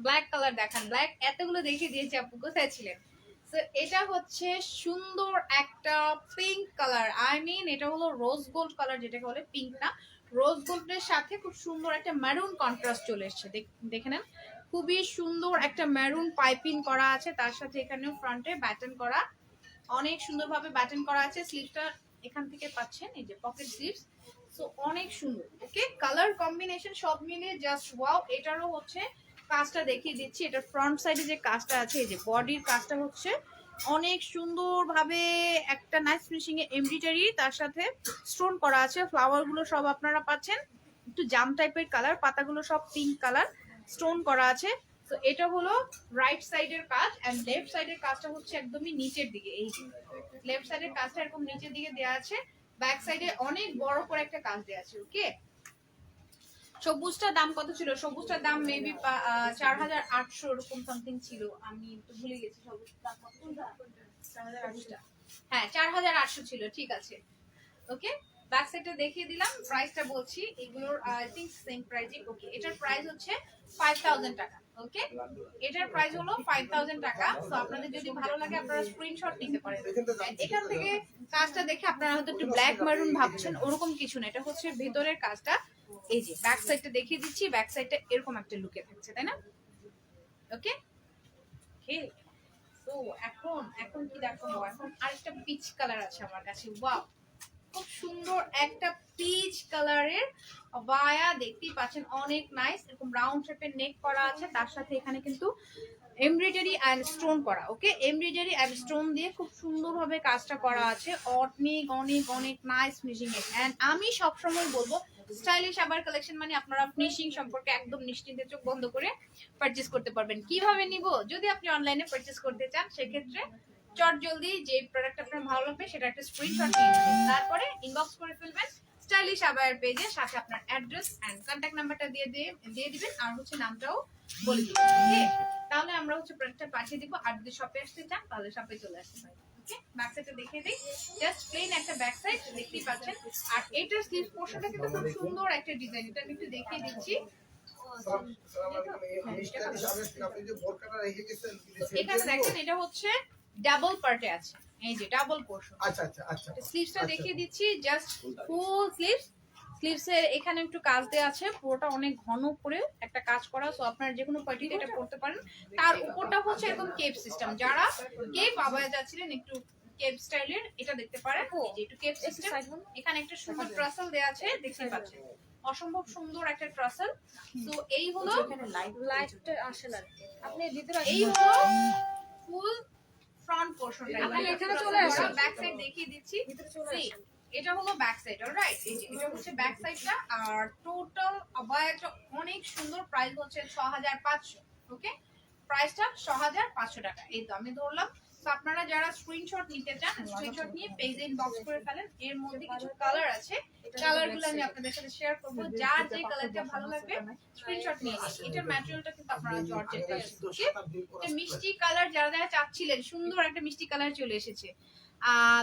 S1: ব্ল্যাক কালার দেখান, ব্ল্যাক এতগুলো দেখিয়ে দিয়েছি, আপু কোথায় ছিলেন? তো এটা হচ্ছে সুন্দর একটা পিঙ্ক কালার, আই মিন এটা হলো রোজ গোল্ড কালার, যেটাকে বলে পিঙ্ক না, রোজ গোল্ডের সাথে খুব সুন্দর একটা ম্যারুন কন্ট্রাস্ট চলে এসেছে। দেখে নেন, খুবই সুন্দর একটা ম্যারুন পাইপিং করা আছে, তার সাথে এখানেও ফ্রন্টে ব্যাটন করা, অনেক সুন্দরভাবে ব্যাটন করা আছে। স্লিভসটা এখান থেকে পাচ্ছেন, এই যে পকেট স্লিভস। সো অনেক সুন্দর, ওকে, কালার কম্বিনেশন সব মিলিয়ে জাস্ট ওয়াও। এটারও হচ্ছে কাজটা দেখিয়ে দিচ্ছি, এটা ফ্রন্ট সাইডে যে কাজটা আছে, এই যে বডির কাজটা হচ্ছে অনেক সুন্দরভাবে একটা নাইস ফিনিশিং এ এমব্রয়ডারি, তার সাথে স্টোন করা আছে। ফ্লাওয়ার গুলো সব আপনারা পাচ্ছেন একটু জাম টাইপের কালার, পাতাগুলো সব পিঙ্ক কালার, স্টোন করা আছে। তো এটা হলো রাইট সাইডের কাজ, এন্ড লেফট সাইডের কাজটা হচ্ছে একদমই নিচের দিকে। এই লেফট সাইডের কাজটা এরকম নিচের দিকে দেওয়া আছে, ব্যাক সাইডে অনেক বড় করে একটা কাজ দেওয়া আছে। ওকে, সবুজটার দাম কত ছিল? সবুজটার দাম মেবি 4800 এরকম সামথিং ছিল, আমি তো ভুলে গেছি সবুজটার দাম কত ছিল। 4800, হ্যাঁ 4800 ছিল, ঠিক আছে। ওকে, ব্যাক সাইডটা দেখিয়ে দিলাম, প্রাইসটা বলছি, এগুলোর আই থিংক সেম প্রাইসই। ওকে, এটার প্রাইস হচ্ছে 5000 টাকা। ওকে, এটার প্রাইস হলো 5000 টাকা। সো আপনাদের যদি ভালো লাগে আপনারা স্ক্রিনশট নিতে পারেন। এখান থেকে কাজটা দেখে আপনারা হয়তো একটু ব্ল্যাক মারুন ভাবছেন, ওরকম কিছু না, এটা হচ্ছে ভেতরের কাজটা। এই যে ব্যাক সাইডটা দেখিয়ে দিচ্ছি, ব্যাক সাইডটা এরকম একটা লুকে থাকছে, তাই না? ওকে ওকে, তো এখন এখন কি দেখাবো, এখন আরেকটা পিচ কালার আছে আমার কাছে। ওয়াও, খুব সুন্দর একটা পিচ কালারের বায়া, দেখতেই পাচ্ছেন অনেক নাইস, এরকম রাউন্ড শেপের নেক করা আছে, তার সাথে এখানে কিন্তু এমব্রয়ডারি এন্ড স্টোন করা। ওকে, এমব্রয়ডারি এন্ড স্টোন দিয়ে খুব সুন্দরভাবে কাজটা করা আছে, অনেক অনেক অনেক নাইস ফিনিশিং এ। এন্ড আমি সবসময় বলবো স্টাইলিশ আবার কালেকশন মানে আপনারা ফিনিশিং সম্পর্কে একদম নিশ্চিন্তে চোখ বন্ধ করে পারচেজ করতে পারবেন। কিভাবে নিব? যদি আপনি অনলাইনে পারচেজ করতে চান সেক্ষেত্রে চট জলদি যে প্রোডাক্ট আপনার ভালো লাগবে সেটা একটা স্ক্রিনশট নিয়ে নেবেন, তারপরে ইনবক্স করে ফেলবেন স্টাইলিশ আবার পেজে, সাথে আপনার অ্যাড্রেস এন্ড কন্টাক্ট নাম্বারটা দিয়ে দিবেন, আর হচ্ছে নামটাও বলে দিবেন। ওকে, তাহলে আমরা হচ্ছে প্রোডাক্টটা পাঠিয়ে দিব। আর যদি শপে আসতে চান তাহলে শপে চলে আসতে পারেন। ওকে, ব্যাক সাইডটা দেখিয়ে দিই, জাস্ট প্লেন একটা ব্যাক সাইড দেখতেই পাচ্ছেন। আর এটার স্লিভ পোর্শনটা কিন্তু খুব সুন্দর একটা ডিজাইন, এটা আমি একটু দেখিয়ে দিচ্ছি। এখানে দেখেন এটা হচ্ছে ডাবল পার্টে আছে, এই যে ডাবল পোর্শন।
S3: আচ্ছা আচ্ছা আচ্ছা,
S1: স্লিভসটা দেখিয়ে দিচ্ছি, জাস্ট ফুল স্লিভস। স্লিভসের এখানে একটু কাজ দেওয়া আছে, পুরোটা অনেক ঘন করে একটা কাজ করা, সো আপনারা যে কোনো পার্টিতে এটা করতে পারেন। তার উপরটা হচ্ছে একদম কেপ সিস্টেম, যারা কেপ আবায়া যাচ্ছিলেন একটু কেপ স্টাইলের, এটা দেখতে পারেন। এই যে একটু কেপ সিস্টেম, এখানে একটা সুন্দর ট্রাসেল দেওয়া আছে, দেখতে পাচ্ছেন অসম্ভব সুন্দর একটা ট্রাসেল। তো এই হলো
S2: লাইটটা আসে না, আপনি ভিতরে
S1: এই হলো ফুল ফ্রন্ট পোরশনটা।
S2: আপনি এখানে চলে আসুন,
S1: ব্যাক সাইড দেখিয়ে দিচ্ছি।
S2: ভিতরে চলে
S1: See,
S2: আসুন।
S1: এটা হলো ব্যাক সাইড, অলরাইট। এই যে এটা হচ্ছে ব্যাক সাইডটা, আর টোটাল আবায়াটা অনেক সুন্দর, প্রাইস হচ্ছে 6500। ওকে, প্রাইসটা 6500 টাকা। এই তো আমি ধরলাম। তো আপনারা যারা স্ক্রিনশট নিতে চান স্ক্রিনশট নিয়ে পেজে ইনবক্স করে ফেলেন। এর মধ্যে কিছু কালার আছে, কালারগুলো আমি আপনাদের সাথে শেয়ার করব, যার যে কালারটা ভালো লাগবে স্ক্রিনশট নিয়ে নিন। এটার ম্যাটেরিয়ালটা কিন্তু আপনারা জর্জেট পাচ্ছেন। ওকে, এটা মিষ্টি কালার, যারা যারা চাচ্ছিলেন সুন্দর একটা মিষ্টি কালার চলে এসেছে।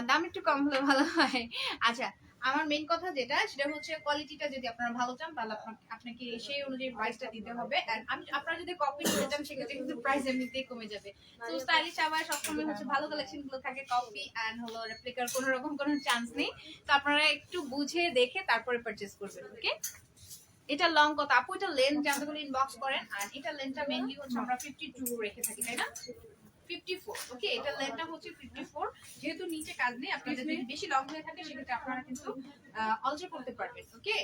S1: দাম একটু কম হলে ভালো হয়। আচ্ছা, আমার মেইন কথা যেটা সেটা হচ্ছে কোয়ালিটিটা যদি আপনারা ভালো চান তাহলে আপনাকে সেই অনুযায়ী প্রাইসটা দিতে হবে। আর আমি আপনারা যদি কপি নিতে চান সেক্ষেত্রে কিন্তু প্রাইস এমনিতেই কমে যাবে। তো স্টাইলিশ আবার সবসময় হচ্ছে ভালো কালেকশন গুলো থাকে, কপি এন্ড হলো রেপ্লিকার কোনো রকম কোনো চান্স নেই। তো আপনারা একটু বুঝে দেখে তারপরে পারচেজ করবেন। ওকে, এটা লং কত আপু? এটা লেন্থ জানতে হলে ইনবক্স করেন। আর এটা লেন্থটা মেইনলি হচ্ছে আমরা 52 রেখে থাকি, তাই না? 54। ওকে, এটা লেন্থটা হচ্ছে 54। যেহেতু নিচে কাজ নেই, আপনাদের যদি বেশি লং হয়ে থাকে সেক্ষেত্রে আপনারা কিন্তু অল্টার করতে পারবেন। ওকে,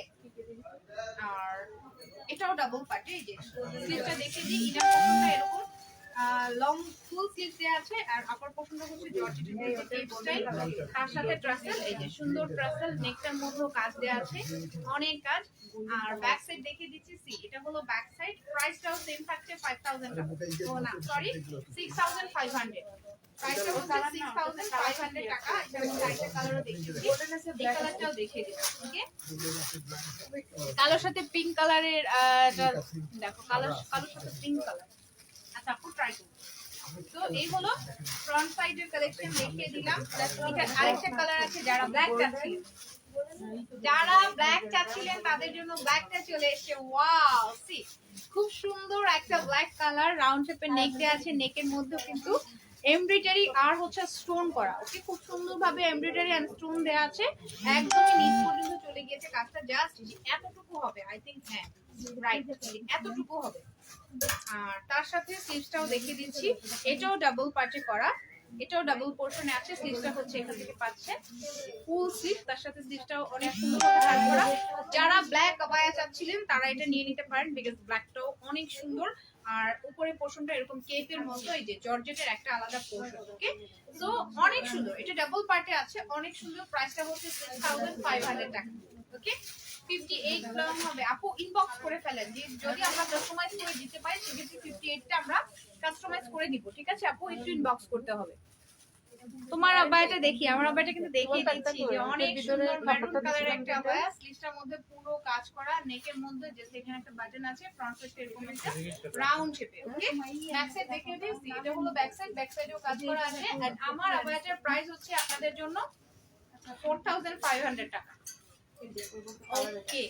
S1: আর এটাও ডাবল পার্টে। এই যে স্লিভটা দেখে দিই, ইনার পোর্শনটা এরকম লং ফুল স্লিভ দেওয়া আছে, আর আপার পোর্শনটা হচ্ছে জর্জেটের মধ্যে কেপ স্টাইল, তার সাথে ট্রাসেল। এই যে সুন্দর ট্রাসেল, নেকটার মধ্যেও কাজ দেওয়া আছে, অনেক কাজ। আর ব্যাক সাইড দেখিয়ে দিচ্ছি। সি, এটা হলো ব্যাক সাইড, প্রাইসটাও সেম থাকছে 5000 টাকা। ও না, সরি 6500। প্রাইসটা হচ্ছে 6500 টাকা। এটার মধ্যে আরেকটা কালারও দেখিয়ে দিই, এই কালারটাও দেখিয়ে দিই। ওকে, কালোর সাথে পিঙ্ক কালারের দেখো, কালোর সাথে পিঙ্ক কালার। আচ্ছা, আপু ট্রাই করুন। তো এই হলো ফ্রন্ট সাইডের কালেকশন দেখিয়ে দিলাম। এখানে আরেকটা কালার আছে, যারা ব্ল্যাক চাচ্ছিলেন, তাদের জন্য ব্ল্যাকটা চলে এসেছে। ওয়াও, সি খুব সুন্দর একটা ব্ল্যাক কালার, রাউন্ড শেপের নেক দেওয়া আছে, নেকের মধ্যেও কিন্তু এমব্রয়ডারি আর হচ্ছে স্টোন করা, ওকে, খুব সুন্দরভাবে এমব্রয়ডারি এন্ড স্টোন দেওয়া আছে, একদমই নিচ পর্যন্ত চলে গিয়েছে কাজটা, জাস্ট এতটুকু হবে, আই থিংক, হ্যাঁ রাইট, এতটুকু হবে। আর তার সাথে স্লিভসটাও দেখিয়ে দিচ্ছি, এটাও ডাবল পার্টে করা, এটাও ডাবল পোর্শনে আছে, স্লিভসটা হচ্ছে এখান থেকে পাচ্ছেন ফুল স্লিভ, তার সাথে স্লিভসটাও অনেক সুন্দরভাবে কাজ করা। যারা ব্ল্যাক আবায়া চাচ্ছিলেন তারা এটা নিয়ে নিতে পারেন, বিকজ ব্ল্যাকটাও অনেক সুন্দর। আর উপরে পোর্শনটা এরকম কেপের মতো, এই যে জর্জেটের একটা আলাদা পোর্শন, ওকে, সো অনেক সুন্দর, এটা ডাবল পার্টে আছে, অনেক সুন্দর। প্রাইসটা হচ্ছে 6500 টাকা, ওকে, 58 লং হবে। আপু ইনবক্স করে ফেলেন, যে যদি আমরা কাস্টমাইজ করে দিতে পারি সেক্ষেত্রে 58টা আমরা কাস্টমাইজ করে দিব, ঠিক আছে আপু, একটু ইনবক্স করতে হবে। তোমার আবায়াটা দেখি, আমার আবায়াটা কিন্তু দেখিয়ে দিচ্ছি যে অনেক সুন্দর মেরুন কালারের একটা আবায়া, স্লিভসটার মধ্যে পুরো কাজ করা, নেকের মধ্যে যে এখানে একটা বাটন আছে, ফ্রন্ট সাইডে এরকম একটা রাউন্ড শেপে, ওকে, ব্যাক সাইড দেখিয়ে দিচ্ছি, এটা হলো ব্যাক সাইড, ব্যাক সাইডেও কাজ করা আছে। এন্ড আমার আবায়াটার প্রাইস হচ্ছে আপনাদের জন্য 4500 টাকা, ওকে।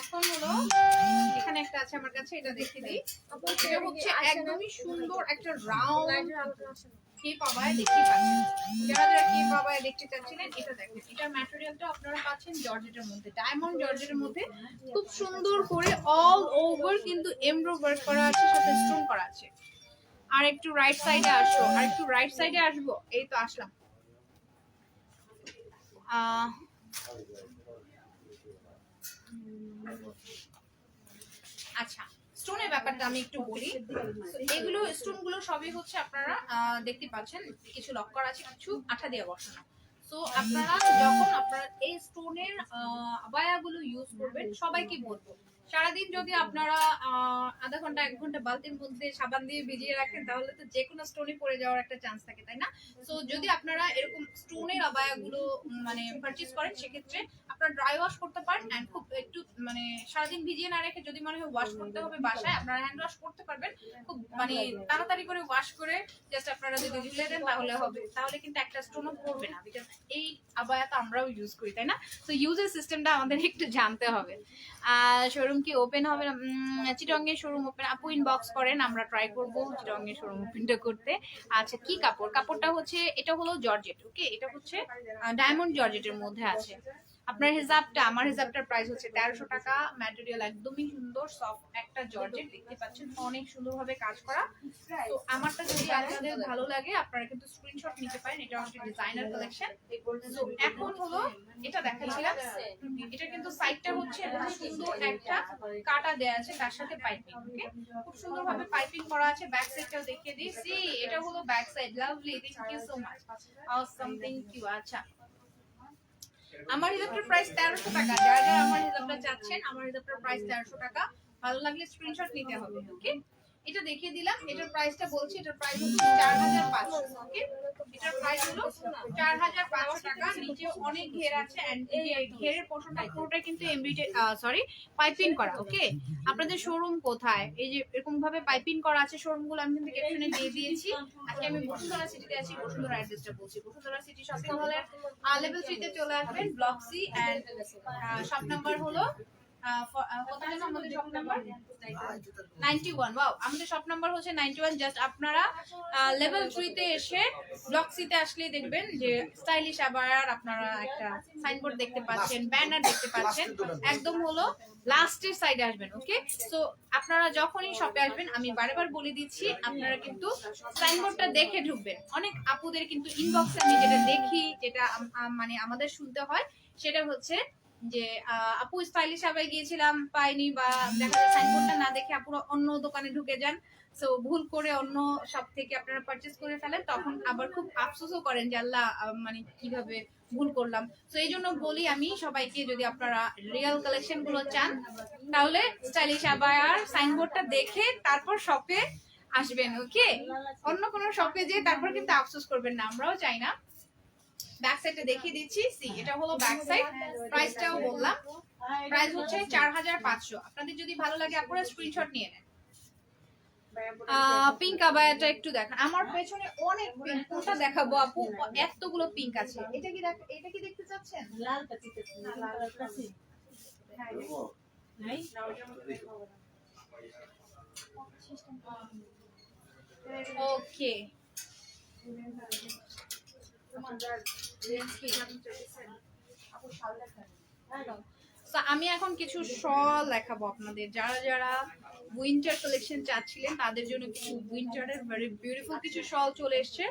S1: এখন হলো এখানে একটা আছে আমার কাছে, এটা দেখিয়ে দিই, এটা হচ্ছে একদমই সুন্দর একটা রাউন্ড কেপ আবায়া, দেখতে পাচ্ছেন, যারা যারা কেপ আবায়া দেখতে চাচ্ছিলেন এটা দেখেন, এটা ম্যাটেরিয়ালটা আপনারা পাচ্ছেন জর্জেটের মধ্যে, ডায়মন্ড জর্জেটের মধ্যে, খুব সুন্দর করে অল ওভার কিন্তু এমব্রয়ডারি ওয়ার্ক করা আছে, সাথে স্টোন করা আছে। আর একটু রাইট সাইডে আসো, আর একটু রাইট সাইডে আসবো, এই তো আসলাম। আচ্ছা, স্টোনের ব্যাপারটা আমি একটু বলি, এগুলো স্টোন গুলো সবই হচ্ছে আপনারা দেখতে পাচ্ছেন, কিছু লক করা আছে, কিছু আঠা দিয়ে বসানো। সো আপনারা যখন আপনারা এই স্টোনের আবায়াগুলো ইউজ করবেন, সবাইকে বলবো সারাদিন যদি আপনারা আধা ঘন্টা 1 ঘন্টা বালতির মধ্যে সাবান দিয়ে ভিজিয়ে রাখেন, তাহলে তো যে কোনো স্টোনে পড়ে যাওয়ার একটা চান্স থাকে, তাই না? সো যদি আপনারা এরকম স্টোনের আবায়াগুলো মানে পারচেজ করেন, সেক্ষেত্রে আপনারা ড্রাই ওয়াশ করতে পারেন, এন্ড খুব একটু মানে সারাদিন ভিজিয়ে না রেখে যদি মনে হয় ওয়াশ করতে হবে বাসায়, আপনারা হ্যান্ড ওয়াশ করতে পারবেন, খুব মানে তাড়াতাড়ি করে ওয়াশ করে জাস্ট আপনারা যদি ঝুলে দেন তাহলে হবে, তাহলে কিন্তু একটা স্টোনও পড়বে না, বিকজ এই আবায়া তো আমরাও ইউজ করি, তাই না? সো ইউজের সিস্টেমটা আমাদের একটু জানতে হবে। শোরুম কি ওপেন হবে না? চিটং এর শোরুম ওপেন, আপু ইনবক্স করেন, আমরা ট্রাই করবো চিটং এর শোরুম ওপেনটা করতে। আচ্ছা, কি কাপড়? কাপড়টা হচ্ছে, এটা হলো জর্জেট, ওকে, এটা হচ্ছে ডায়মন্ড জর্জেটের মধ্যে আছে। আপনার হিসাবটা, আমার হিসাবটার প্রাইস হচ্ছে 1300 টাকা। ম্যাটেরিয়াল একদমই সুন্দর, সফট একটা জর্জেট, দেখতে পাচ্ছেন অনেক সুন্দরভাবে কাজ করা। তো আমারটা যদি আপনাদের ভালো লাগে আপনারা কিন্তু স্ক্রিনশট নিতে পারেন, এটা হচ্ছে ডিজাইনার কালেকশন। তো এখন হলো এটা দেখাচ্ছিলাম, এটা কিন্তু সাইডটা হচ্ছে সুন্দর একটা কাটা দেয়া আছে, তার সাথে পাইপিং, ওকে, খুব সুন্দরভাবে পাইপিং করা আছে। ব্যাক সাইডটাও দেখিয়ে দিই, সি এটা হলো back side, lovely, thank you so much, awesome, thank you. আচ্ছা, আমার হিসাবটার প্রাইস 1300 টাকা, যারা যারা আমার হিসাবটা চাচ্ছেন, আমার হিসাবটার প্রাইস 1300 টাকা, ভালো লাগলে স্ক্রিনশট নিতে হবে, ওকে। এটা দেখিয়ে দিলাম, এটার প্রাইসটা বলছি, এটার প্রাইস হচ্ছে 4500, ওকে, এটার প্রাইস হলো 4500 টাকা। নিচে অনেক ঘের আছে, এন্ড এই ঘেরের পোর্শনটা পুরোটা কিন্তু সরি পাইপিং করা, ওকে। আপনাদের শোরুম কোথায়? এই যে এরকম ভাবে পাইপিং করা আছে শোরুমগুলো, আমি কিন্তু ক্যাপশনে দিয়ে দিয়েছি। আজকে আমি বসুন্ধরা সিটিতে আছি, বসুন্ধরা অ্যাড্রেসটা বলছি, বসুন্ধরা সিটি শপিং মলের লেভেল 3 তে চলে আসবেন, block C, and shop number হলো কত যেন আমাদের শপ নাম্বার 91। ওয়াও, আমাদের শপ নাম্বার হচ্ছে 91। জাস্ট আপনারা লেভেল 3 তে এসে ব্লক সি তে আসলেই দেখবেন যে স্টাইলিশ আবায়ার আপনারা একটা সাইনবোর্ড দেখতে পাচ্ছেন, ব্যানার দেখতে পাচ্ছেন, একদম হলো লাস্টের সাইডে আসবেন, ওকে। সো আপনারা যখনই শপে আসবেন, আমি বারবার বলে দিচ্ছি, আপনারা কিন্তু সাইনবোর্ডটা দেখে ঢুকবেন। অনেক আপুদের কিন্তু ইনবক্সে আমি যেটা দেখি, যেটা মানে আমাদের শুনতে হয়, সেটা হচ্ছে যে আপু স্টাইলিশ আবায় গিয়েছিলাম, পাইনি, বা দেখা যায় সাইনবোর্ডটা না দেখে আপুরা অন্য দোকানে ঢুকে যান, সো ভুল করে অন্য শপ থেকে আপনারা পারচেজ করে ফেলেন, তখন আবার খুব আফসোসও করেন যে আল্লাহ মানে কিভাবে ভুল করলাম। তো এই জন্য বলি আমি সবাইকে, যদি আপনারা রিয়েল কালেকশন গুলো চান, তাহলে স্টাইলিশ আবায়ার সাইনবোর্ডটা দেখে তারপর শপে আসবেন, ওকে। অন্য কোনো শপে যে তারপর কিন্তু আফসোস করবেন না, আমরাও চাই না। ব্যাক সাইডে দেখিয়ে দিচ্ছি, সি এটা হলো ব্যাক সাইড, প্রাইসটাও বললাম, প্রাইস হচ্ছে 4500। আপনাদের যদি ভালো লাগে আপনারা স্ক্রিনশট নিয়ে নেন। পিঙ্ক আবায়াটা একটু দেখান, আমার পেছনে অনেক পিঙ্ক, কোনটা দেখাবো আপু? এতগুলো পিঙ্ক আছে, এটা কি এটা কি দেখতে চাচ্ছেন?
S2: লালটা ঠিক আছে, লালটা আছে।
S1: ওকে, তো আমি এখন কিছু শল দেখাবো আপনাদের, যারা যারা উইন্টার কালেকশন চাচ্ছিলেন তাদের জন্য কিছু উইন্টারের ভেরি বিউটিফুল কিছু শল চলে এসেছে,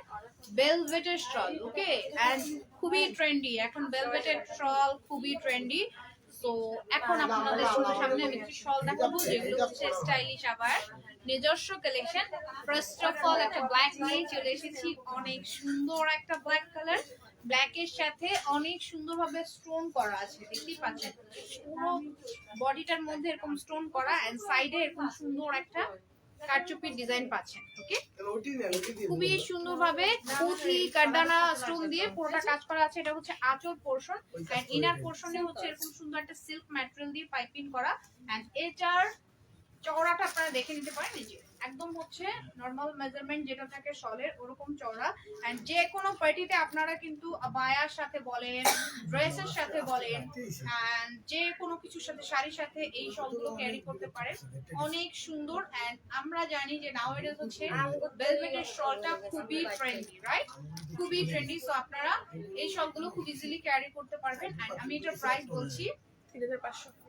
S1: ভেলভেটের শল। ওকে, এন্ড খুবই ট্রেন্ডি এখন ভেলভেটের শল, খুবই ট্রেন্ডি। তো এখন আপনাদের সামনে আমি কিছু শল দেখাবো যেগুলো হচ্ছে স্টাইলিশ আবার নিজস্ব কালেকশন। ফার্স্ট অফ অল একটা ব্ল্যাক নিয়ে চলে এসেছি, অনেক সুন্দর একটা ব্ল্যাক কালার, ব্ল্যাকের সাথে অনেক সুন্দরভাবে স্টোন করা আছে, দেখতেই পাচ্ছেন পুরো বডিটার মধ্যে এরকম স্টোন করা, এন্ড সাইডে এরকম সুন্দর একটা কারচুপির ডিজাইন পাচ্ছেন। ওকে, খুবই সুন্দরভাবে পুঁথি কারদানা স্টোন দিয়ে পুরোটা কাজ করা আছে। এটা হচ্ছে আঁচল পোরশন, এন্ড ইনার পোরশনে হচ্ছে এরকম সুন্দর একটা সিল্ক ম্যাটেরিয়াল দিয়ে পাইপিং করা, এন্ড এটার চওড়াটা আপনারা দেখে নিতে পারেন, এই যে একদম হচ্ছে নরমাল মেজারমেন্ট যেটা থাকে শলের ওরকম চওড়া। এন্ড যে কোনো পার্টিতে আপনারা কিন্তু আবায়ার সাথে বলেন, ড্রেসের সাথে বলেন, এন্ড যে কোনো কিছুর সাথে, শাড়ির সাথে এই শলগুলো ক্যারি করতে পারেন, অনেক সুন্দর। এন্ড আমরা জানি যে নাওএডেজ হচ্ছে ভেলভেটের শলটা খুবই ট্রেন্ডি, রাইট? খুবই ট্রেন্ডি, সো আপনারা এই শলগুলো খুব ইজিলি ক্যারি করতে পারবেন। এন্ড আমি এটার প্রাইস বলছি
S2: 3500।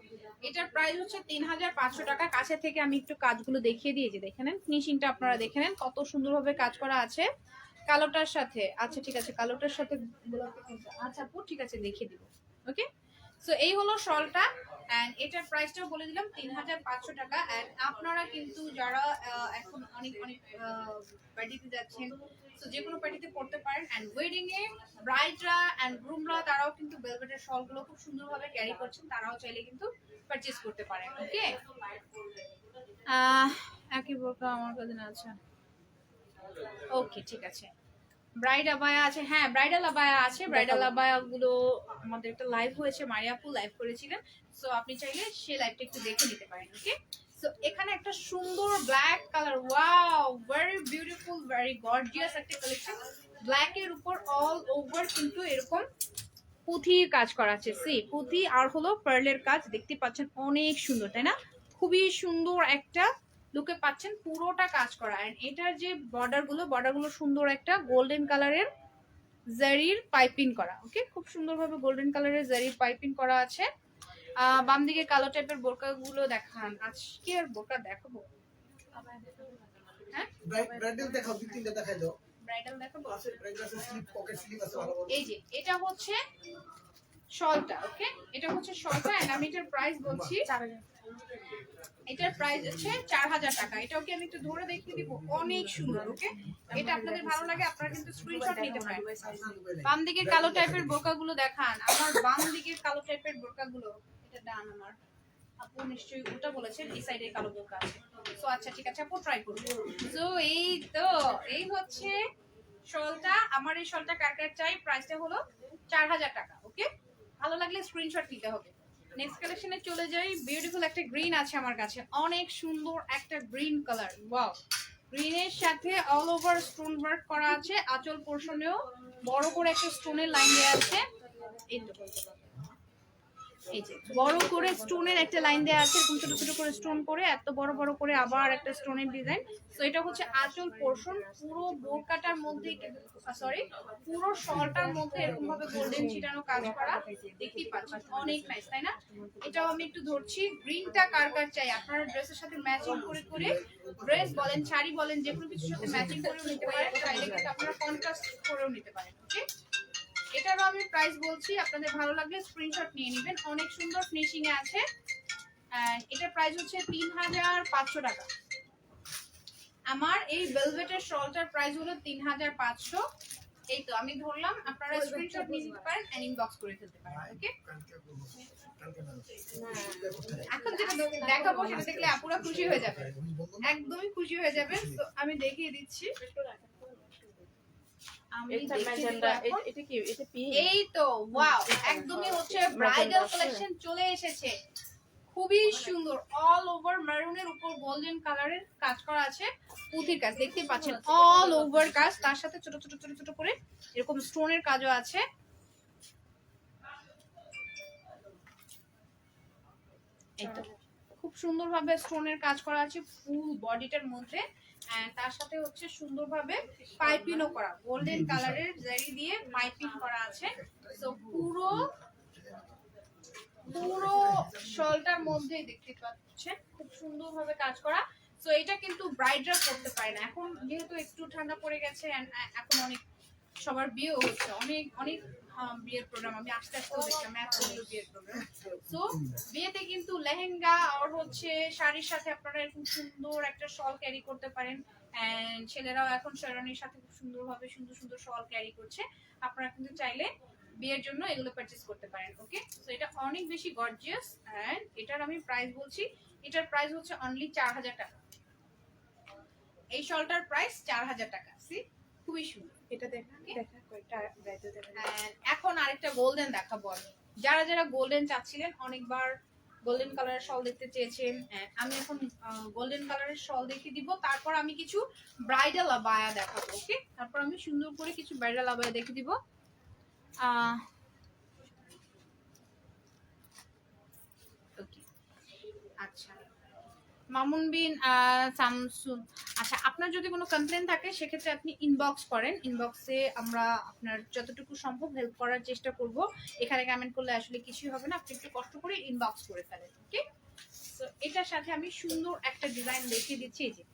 S1: এটার প্রাইস হচ্ছে 3500 টাকা। কাছে থেকে আমি একটু কাজগুলো দেখিয়ে দিয়েছি, দেখে নেন ফিনিশিংটা, আপনারা দেখে নেন কত সুন্দরভাবে কাজ করা আছে কালোটার সাথে। আচ্ছা ঠিক আছে, কালোটার সাথে গোলাপি কোনটা? আচ্ছা আপু ঠিক আছে, দেখিয়ে দিব। ওকে, সো এই হলো শলটা, এন্ড এটার প্রাইসটাও বলে দিলাম 3500 টাকা। এন্ড আপনারা কিন্তু যারা এখন অনেক অনেক পার্টিতে যাচ্ছেন, তো যে কোনো পার্টিতে পড়তে পারেন। এন্ড ওয়েডিং এ ব্রাইডরা এন্ড গ্রুমরা তারাও কিন্তু ভেলভেটের শলগুলো খুব সুন্দরভাবে ক্যারি করছেন, তারাও চাইলে কিন্তু পারচেজ করতে পারেন। ওকে, একই বোরকা আমার কাছে না, আচ্ছা ওকে ঠিক আছে। ব্রাইড আবায়া আছে, হ্যাঁ ব্রাইডাল আবায়া আছে। ব্রাইডাল আবায়া গুলো আমাদের একটা লাইভ হয়েছে, মারিয়াপু লাইভ করেছিলেন, সো আপনি চাইলে সেই লাইভটা একটু দেখে নিতে পারেন। ওকে, সো এখানে একটা সুন্দর black colour, wow very beautiful, very gorgeous একটা কালেকশন। ব্ল্যাক এর উপর অল ওভার কিন্তু এরকম পুঁথির কাজ করা আছে, সি পুঁথি আর হলো পার্লের কাজ, দেখতে পাচ্ছেন অনেক সুন্দর, তাই না? খুবই সুন্দর একটা লুকে পাচ্ছেন, পুরোটা কাজ করা। এন্ড এটার যে বর্ডারগুলো সুন্দর একটা গোল্ডেন কালারের জারির পাইপিং করা। ওকে, খুব সুন্দরভাবে গোল্ডেন কালারের জারির পাইপিং করা আছে। বাম দিকে কালো টাইপের বোরকাগুলো দেখান, আজকে আর বোরকা দেখাবো, হ্যাঁ
S3: ব্রাইডাল দেখাও, দুই তিনটা দেখাই দাও।
S1: ব্রাইডাল দেখাবো।
S3: আছে ব্রাইডাল আছে, স্লিপ পকেট স্লিপ আছে ভালো ভালো।
S1: এই যে এটা হচ্ছে শলটা। ওকে, এটা হচ্ছে শলটা, এন্ড আমি এটার প্রাইস বলছি
S2: 4000।
S1: এটার প্রাইস হচ্ছে 4000 টাকা। এটাও কি আমি একটু ধরে দেখিয়ে দিব, অনেক সুন্দর। ওকে, এটা আপনাদের ভালো লাগে আপনারা কিন্তু স্ক্রিনশট নিতে পারেন। বাম দিকের কালো টাইপের বোরকাগুলো দেখান, আমার বাম দিকের কালো টাইপের বোরকাগুলো, এটা ডান আমার আপু নিশ্চয়ই ওটা বলেছেন, এই সাইডে কালো বোরকা আছে। সো আচ্ছা ঠিক আছে আপু, ট্রাই করব। সো এই তো এই হচ্ছে শলটা। আমার এই শলটা কার কার চাই, প্রাইসটা হলো 4000 টাকা। ওকে, ভালো লাগলে স্ক্রিনশট নিতে হবে। নেক্সট কালেকশনে চলে যাই। বিউটিফুল একটা গ্রিন আছে আমার কাছে, অনেক সুন্দর একটা গ্রিন কালার, ওয়াও। গ্রিনের সাথে অল ওভার স্টোন ওয়ার্ক করা আছে, আঁচল পোরশনেও বড় করে একটা স্টোনের লাইন দেওয়া আছে। এই তো এই যে বড় করে স্টোনের একটা লাইন দেওয়া আছে, এরকম ছোট ছোট করে স্টোন করে, এত বড় বড় করে আবার একটা স্টোনের ডিজাইন। তো এটা হচ্ছে আঁচল পোরশন, পুরো বোরকাটার মধ্যে, সরি পুরো শলটার মধ্যে এরকম ভাবে গোল্ডেন ছিটানো কাজ করা, দেখতেই পাচ্ছেন অনেক নাইস, তাই না? এটাও আমি একটু ধরছি। গ্রিনটা কার কার চাই, আপনারা ড্রেসের সাথে ম্যাচিং করে করে, ড্রেস বলেন শাড়ি বলেন যে কোনো কিছুর সাথে ম্যাচিং করেও নিতে পারেন, চাইলে কিন্তু আপনারা কন্ট্রাস্ট করেও নিতে পারেন। ওকে, এটারও আমি প্রাইস বলছি, আপনাদের ভালো লাগলে স্ক্রিনশট নিয়ে নেবেন, অনেক সুন্দর ফিনিশিং এ আছে। এটার প্রাইস হচ্ছে 3500 টাকা। আমার এই ভেলভেটের শলটার প্রাইস হলো 3500। এই তো আমি ধরলাম, আপনারা স্ক্রিনশট নিয়ে নিতে পারেন এন্ড ইনবক্স করে ফেলতে পারেন। ওকে, এখন যেটা দেখাবো সেটা দেখলে আপুরা খুশি হয়ে যাবে, একদমই খুশি হয়ে যাবে। তো আমি দেখিয়ে দিচ্ছি, এই তো ওয়াও, একদমই হচ্ছে ব্রাইডাল কালেকশন চলে এসেছে, খুবই সুন্দর। অল ওভার মেরুনের উপর গোল্ডেন কালারের কাজ করা আছে, পুঁথির কাজ দেখতে পাচ্ছেন, অল ওভার কাজ, তার সাথে ছোট ছোট ছোট ছোট করে এরকম স্টোনের কাজও আছে। এই তো খুব সুন্দরভাবে স্টোনের কাজ করা আছে ফুল বডিটার মধ্যে, এন্ড তার সাথে হচ্ছে সুন্দরভাবে পাইপিংও করা, গোল্ডেন কালারের জারি দিয়ে পাইপিং করা আছে। তো পুরো শলটার মধ্যে দেখতে পাচ্ছেন খুব সুন্দরভাবে কাজ করা। তো এটা কিন্তু ব্রাইডরা করতে পারে না, এখন যেহেতু একটু ঠান্ডা পড়ে গেছে and এখন অনেক সবার বিয়ে হচ্ছে, অনেক অনেক বিয়ের প্রোগ্রাম আমি আস্তে আস্তে দেখলাম এতগুলো বিয়ের প্রোগ্রাম। তো বিয়েতে কিন্তু লেহেঙ্গা আর হচ্ছে শাড়ির সাথে আপনারা এরকম সুন্দর একটা শল ক্যারি করতে পারেন, এন্ড ছেলেরাও এখন শেরওয়ানির সাথে খুব সুন্দরভাবে সুন্দর সুন্দর শল ক্যারি করছে। আপনারা কিন্তু চাইলে বিয়ের জন্য এগুলো পারচেজ করতে পারেন। ওকে, সো এটা অনেক বেশি গর্জিয়াস এন্ড এটার আমি প্রাইস বলছি, এটার প্রাইস হচ্ছে অনলি 4000 টাকা। এই শলটার প্রাইস 4000 টাকা। সি খুবই সুন্দর।
S2: এটা দেখা কয়টা ব্রাইডাল দেখা
S1: And এখন আরেকটা গোল্ডেন দেখাবো আমি। যারা যারা গোল্ডেন চাচ্ছিলেন, অনেকবার গোল্ডেন কালারের শল দেখতে চেয়েছেন, and আমি এখন গোল্ডেন কালারের শল দেখিয়ে দিব, তারপর আমি কিছু ব্রাইডাল আবায়া দেখাবো। ওকে, তারপর আমি সুন্দর করে কিছু ব্রাইডাল আবায়া দেখিয়ে দিব। ওকে, আচ্ছা মামুন বিন শামসুন, আচ্ছা আপনার যদি কোনো কমপ্লেন থাকে সেক্ষেত্রে আপনি ইনবক্স করেন, ইনবক্সে আমরা আপনার যতটুকু সম্ভব হেল্প করার চেষ্টা করব। এখানে কমেন্ট করলে আসলে কিছুই হবে না, আপনি একটু কষ্ট করে ইনবক্স করে ফেলেন। ওকে, তো এটার সাথে আমি সুন্দর একটা ডিজাইন দেখিয়ে দিচ্ছি। এই যে